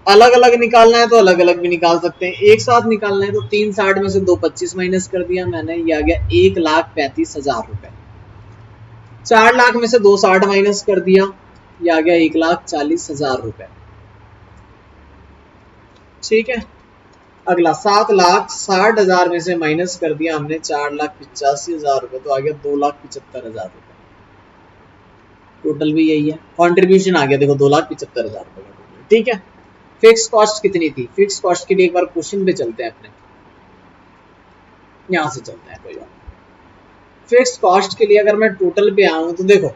[SPEAKER 1] अलग अलग निकालना है तो अलग अलग भी निकाल सकते हैं, एक साथ निकालना है तो 360 में से 225 माइनस कर दिया मैंने, ये आ गया 1,35,000 रुपए. 4 लाख में से 260 माइनस कर दिया, ये आ गया 1,40,000 रुपए. ठीक है. अगला 7,60,000 में से माइनस कर दिया हमने 4,85,000 रुपए, तो आ गया 2,75,000 रुपए. टोटल भी यही है. कंट्रीब्यूशन आ गया देखो 2,75,000 रुपए का टोटल. ठीक है. फिक्स कॉस्ट कितनी थी? फिक्स कॉस्ट के लिए एक बार क्वेश्चन पे चलते हैं अपने, यहां से चलते हैं कोई बात. फिक्स कॉस्ट के लिए अगर मैं टोटल पे आऊं तो देखो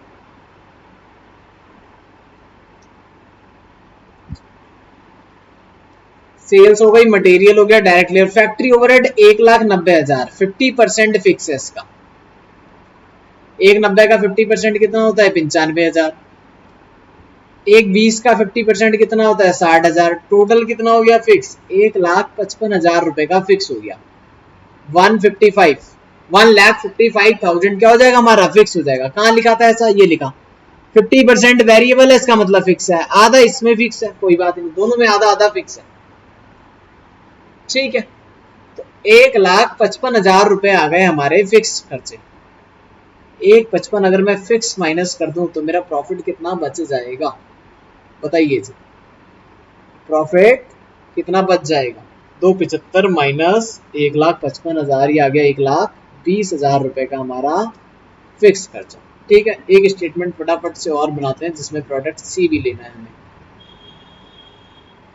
[SPEAKER 1] सेल्स हो गई, मटेरियल हो गया, direct labour. Factory overhead 1,90,000, 50% fix है इसका. 1,90 का 50% कितना होता है? 95,000. 1,20 का 50% कितना होता है? 60,000. टोटल कितना हो गया फिक्स? 1,55,000 रुपए का फिक्स हो गया. 1,55,000 क्या हो जाएगा हमारा? फिक्स हो जाएगा. कहाँ लिखा था ऐसा? ये लिखा. 50% वेरिएबल है, इसका मतलब फिक्स है. आधा इसमें फिक्स है, कोई बात नहीं, दोनों में आधा आधा फिक्स है. ठीक है. तो 1,55,000 रुपए आ गए हमारे फिक्स खर्चे. 1,55,000 अगर मैं फिक्स माइनस कर दूं तो मेरा प्रॉफिट कितना बच जाएगा? बताइए जी. प्रॉफिट कितना बच जाएगा? 275 माइनस 1,55,000, ये आ गया 1,20,000 रुपए का हमारा फिक्स खर्चा. ठीक है. एक स्टेटमेंट फटाफट से और बनाते हैं जिसमें प्रोडक्ट सी भी लेना है हमें.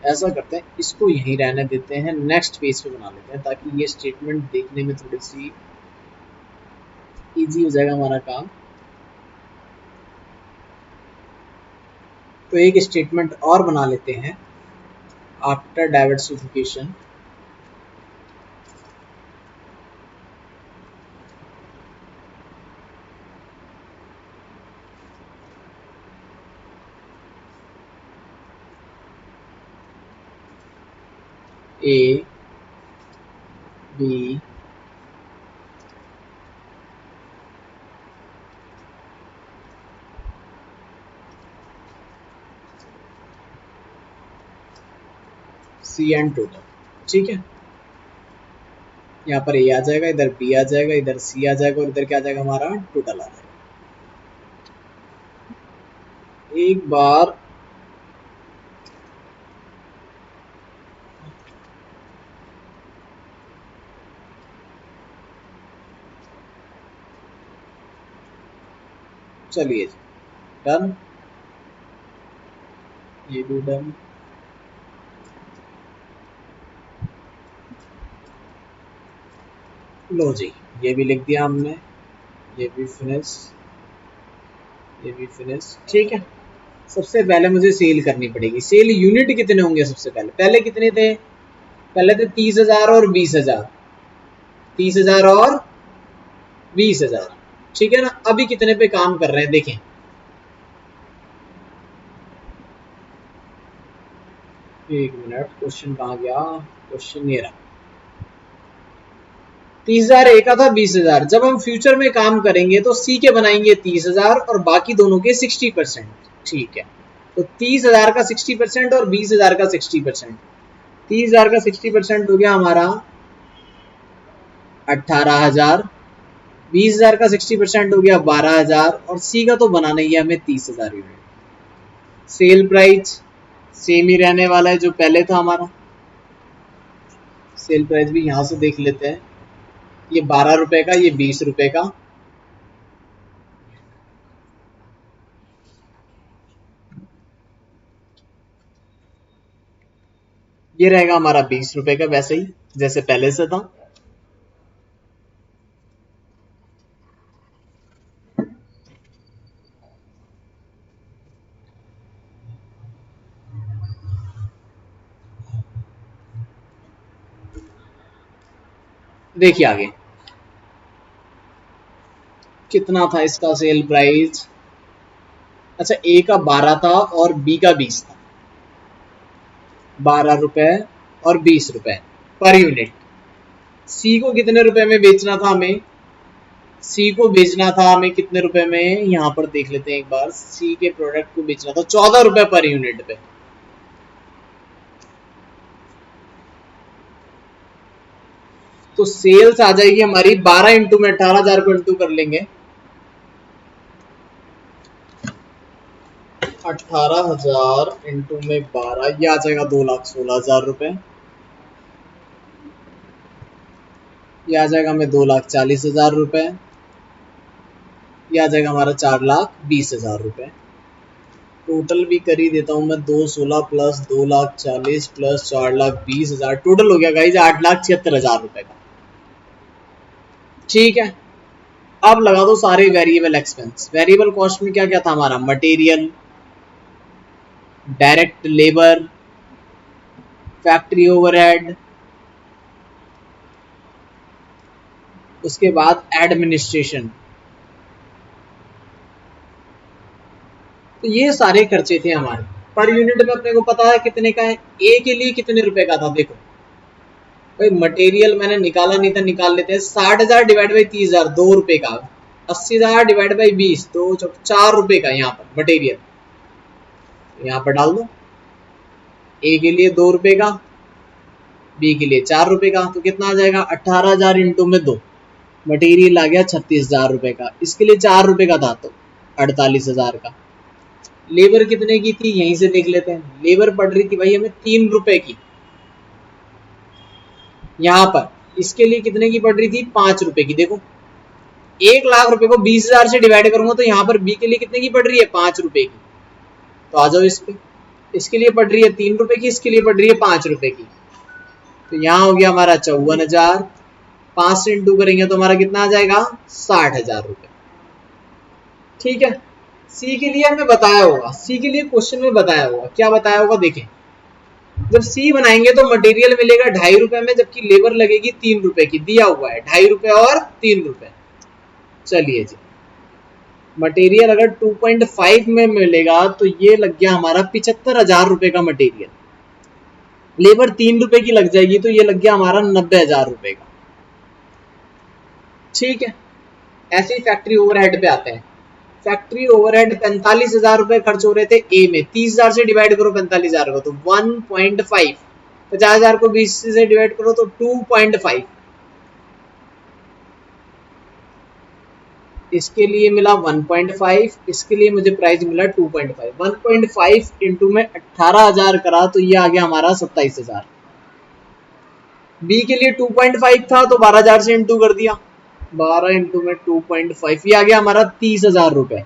[SPEAKER 1] ऐसा करते हैं, इसको यहीं रहने देते हैं, नेक्स्ट पेज पे बना लेते हैं ताकि ये स्टेटमेंट देखने में थोड़ी सी इजी हो जाएगा हमारा काम. तो एक स्टेटमेंट और बना लेते हैं after diversification. A B C and total. ठीक है, यहाँ पर ए आ जाएगा, इधर बी आ जाएगा, इधर सी आ जाएगा और इधर क्या आ जाएगा हमारा टोटल आ जाएगा। एक बार चलिए डन, ये भी डन। लो जी, ये भी लिख दिया हमने, ये भी फिनिश, ये भी फिनिश। ठीक है, सबसे पहले मुझे सेल करनी पड़ेगी। सेल यूनिट कितने होंगे सबसे पहले? पहले कितने थे? पहले थे 30,000 और 20,000, 30,000 और 20,000। ठीक है ना, अभी कितने पे काम कर रहे हैं देखें। एक मिनट, क्वेश्चन कहाँ गया? क्वेश्चन ये रहा, 30,000 ए का था, 20,000। जब हम फ्यूचर में काम करेंगे तो सी के बनाएंगे 30,000 और बाकी दोनों के 60%। ठीक है, तो 30,000 का 60% और 20,000 का 60%। 30,000 का 60% हो गया हमारा 18,000, 20,000 का 60% हो गया 12,000 और सी का तो बनाना ही है हमें 30,000 यूनिट। सेल प्राइस सेम ही रहने वाला है जो पहले था हमारा। सेल प्राइस भी यहां से देख लेते हैं, ये 12 रुपए का, ये 20 रुपए का। ये रहेगा हमारा 20 रुपए का, वैसे ही जैसे पहले से था। देखिए आगे कितना था इसका सेल प्राइस। अच्छा, ए का 12 था और बी का 20 था, 12 रुपए और 20 रुपए पर यूनिट। सी को कितने रुपए में बेचना था हमें? सी को बेचना था हमें कितने रुपए में, यहाँ पर देख लेते हैं एक बार। सी के प्रोडक्ट को बेचना था 14 रुपए पर यूनिट पे। तो सेल्स आ जाएगी हमारी 12 इंटू में 18,000 को इंटू कर लेंगे, 18,000 इंटू में 12, ये आ जाएगा 2,16,000 रुपए। ये आ जाएगा हमें 2,40,000 रुपए। ये आ जाएगा हमारा 4,20,000 रुपए। टोटल भी कर ही देता हूँ मैं, 216 प्लस 2,40,000 प्लस 4,20,000, टोटल हो गया गाइज 8,76,000 रुपए का। ठीक है, अब लगा दो सारे वेरिएबल एक्सपेंस। वेरिएबल कॉस्ट में क्या क्या था हमारा? Material, direct labour, factory overhead, उसके बाद एडमिनिस्ट्रेशन। तो ये सारे खर्चे थे हमारे। पर यूनिट में अपने को पता है कितने का है। ए के लिए कितने रुपए का था देखो भाई, मटेरियल मैंने निकाला नहीं था, निकाल लेते हैं। 60,000 डिवाइड बाई 30,000 2 रुपए का, 80,000 डिवाइड बाई 20 तो 4 रुपए का यहाँ पर मटेरियल। यहाँ पर डाल दो, ए के लिए 2 रुपए का, बी के लिए 4 रुपए का, तो कितना आ जाएगा? 18,000 इंटू में 2, मटेरियल आ गया 36,000 रुपए का। इसके लिए 4 रुपए का था तो 48,000 का। लेबर कितने की थी यहीं से देख लेते हैं। लेबर पड़ रही थी भाई हमें 3 रुपए की। यहाँ पर इसके लिए कितने की पड़ रही थी? 5 रुपए की। देखो 1,00,000 रुपए को 20,000 से डिवाइड करूंगा तो यहाँ पर बी के लिए कितने की पड़ रही है? 5 रुपए की। तो आ जाओ इस पे, इसके लिए पड़ रही है 3 रुपए की, इसके लिए पड़ रही है 5 रुपए की। तो यहाँ हो गया हमारा 54,000, 5 से इंटू करेंगे तो हमारा कितना आ जाएगा? 60,000 रुपए। ठीक है, सी के लिए हमें बताया होगा, सी के लिए क्वेश्चन में बताया होगा। क्या बताया होगा देखें, जब सी बनाएंगे तो मटेरियल मिलेगा 2.5 रुपए में, जबकि लेबर लगेगी 3 रुपए की। दिया हुआ है 2.5 रुपए और 3 रुपए। चलिए जी, मटेरियल अगर 2.5 में मिलेगा तो ये लग गया हमारा 75,000 रुपए का मटेरियल। लेबर 3 रुपए की लग जाएगी तो ये लग गया हमारा 90,000 रुपए का। ठीक है, ऐसे ही फैक्ट्री ओवरहेड पे आते हैं। फैक्ट्री ओवरहेड 45,000 रुपए खर्च हो रहे थे ए में, 30,000 से डिवाइड करो 45,000 को तो 1.5, 50,000 को 20 से डिवाइड करो तो 2.5, इसके लिए मिला 1.5, इसके लिए मुझे प्राइस मिला 2.5। 1.5 इंटू में 18,000 करा तो ये आ गया हमारा 27,000। बी के लिए 2.5 था तो 12,000 से इंटू कर दिया, 12 इंटू में 2.5, ये आ गया हमारा 30,000 रुपए।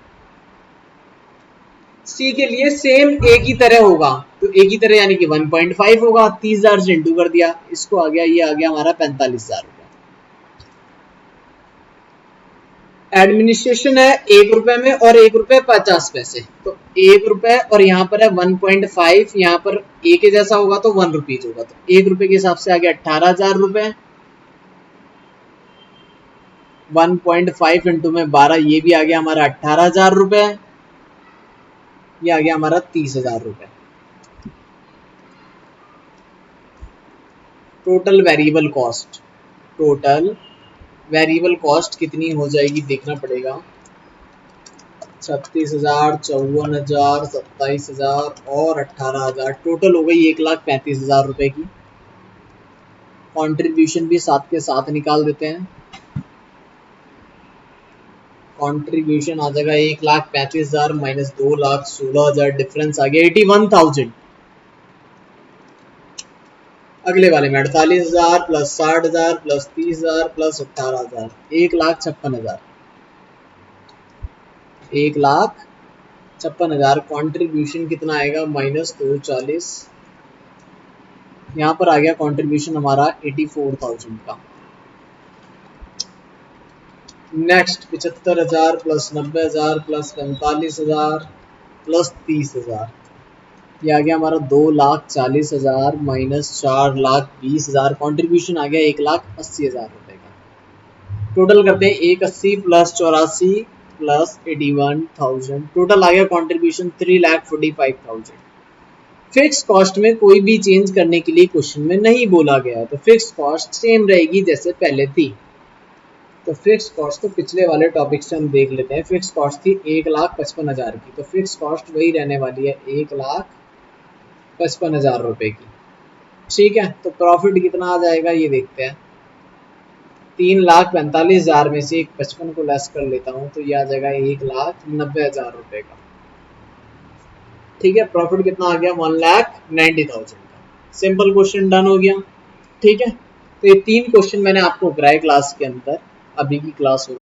[SPEAKER 1] सी के लिए सेम ए की तरह होगा, तो ए की तरह यानी कि 1.5 होगा, 30,000 से इंटू कर दिया, इसको आ गया, ये आ गया हमारा 45,000 रुपए। एडमिनिस्ट्रेशन है 1 रुपए में और 1 रुपए 50 पैसे, तो 1 रुपए और यहाँ पर है 1.5, यहाँ पर ए के जैसा होगा तो 1 रुपीज होगा, तो 1 रुपए के हिसाब से आ गया 18,000 रुपए। 1.5 इंटू में 12, ये भी आ गया हमारा 18,000 रुपए, ये आ गया हमारा 30,000 रुपए। Total variable cost, total variable cost कितनी हो जाएगी देखना पड़ेगा, 36,000, 54,000, 27,000 और 18,000, टोटल हो गई 1,35,000 रुपए की। कंट्रीब्यूशन भी साथ के साथ निकाल देते हैं, कंट्रीब्यूशन आ जाएगा 1,35,000 माइनस 2,16,000, डिफरेंस आ गया 81,000। अगले वाले में 48,000 प्लस 60,000 प्लस 30,000 प्लस 18,000, 1,56,000, 1,56,000। कंट्रीब्यूशन कितना आएगा, माइनस 240, यहाँ पर आ गया कंट्रीब्यूशन हमारा 84,000 का। नेक्स्ट 75,000 प्लस 90,000 प्लस 45,000 प्लस 30,000, ये आ गया हमारा 2,40,000 माइनस 4,20,000, कॉन्ट्रीब्यूशन आ गया 1,80,000 रुपए का। टोटल करते हैं 180 प्लस 84 प्लस 81,000, टोटल आ गया कॉन्ट्रीब्यूशन 3,45,000। फिक्स कॉस्ट में कोई भी चेंज करने के लिए क्वेश्चन में नहीं बोला गया है, तो फिक्स कॉस्ट सेम रहेगी जैसे पहले थी। तो फिक्स कॉस्ट तो पिछले वाले टॉपिक से हम देख लेते हैं। फिक्स कॉस्ट थी 1,55,000 की, तो फिक्स कॉस्ट वही रहने वाली है 1,55,000 रुपए की। ठीक है, तो प्रॉफिट कितना आ जाएगा ये देखते हैं। 3,45,000 में से 55 को लेस कर लेता हूँ तो ये आ जाएगा 1,90,000 रुपए का। ठीक है, प्रॉफिट कितना आ गया, 1,90,000 का। सिंपल क्वेश्चन डन हो गया। ठीक है, तो ये 3 क्वेश्चन मैंने आपको कराए क्लास के अंदर, अभी की क्लास हो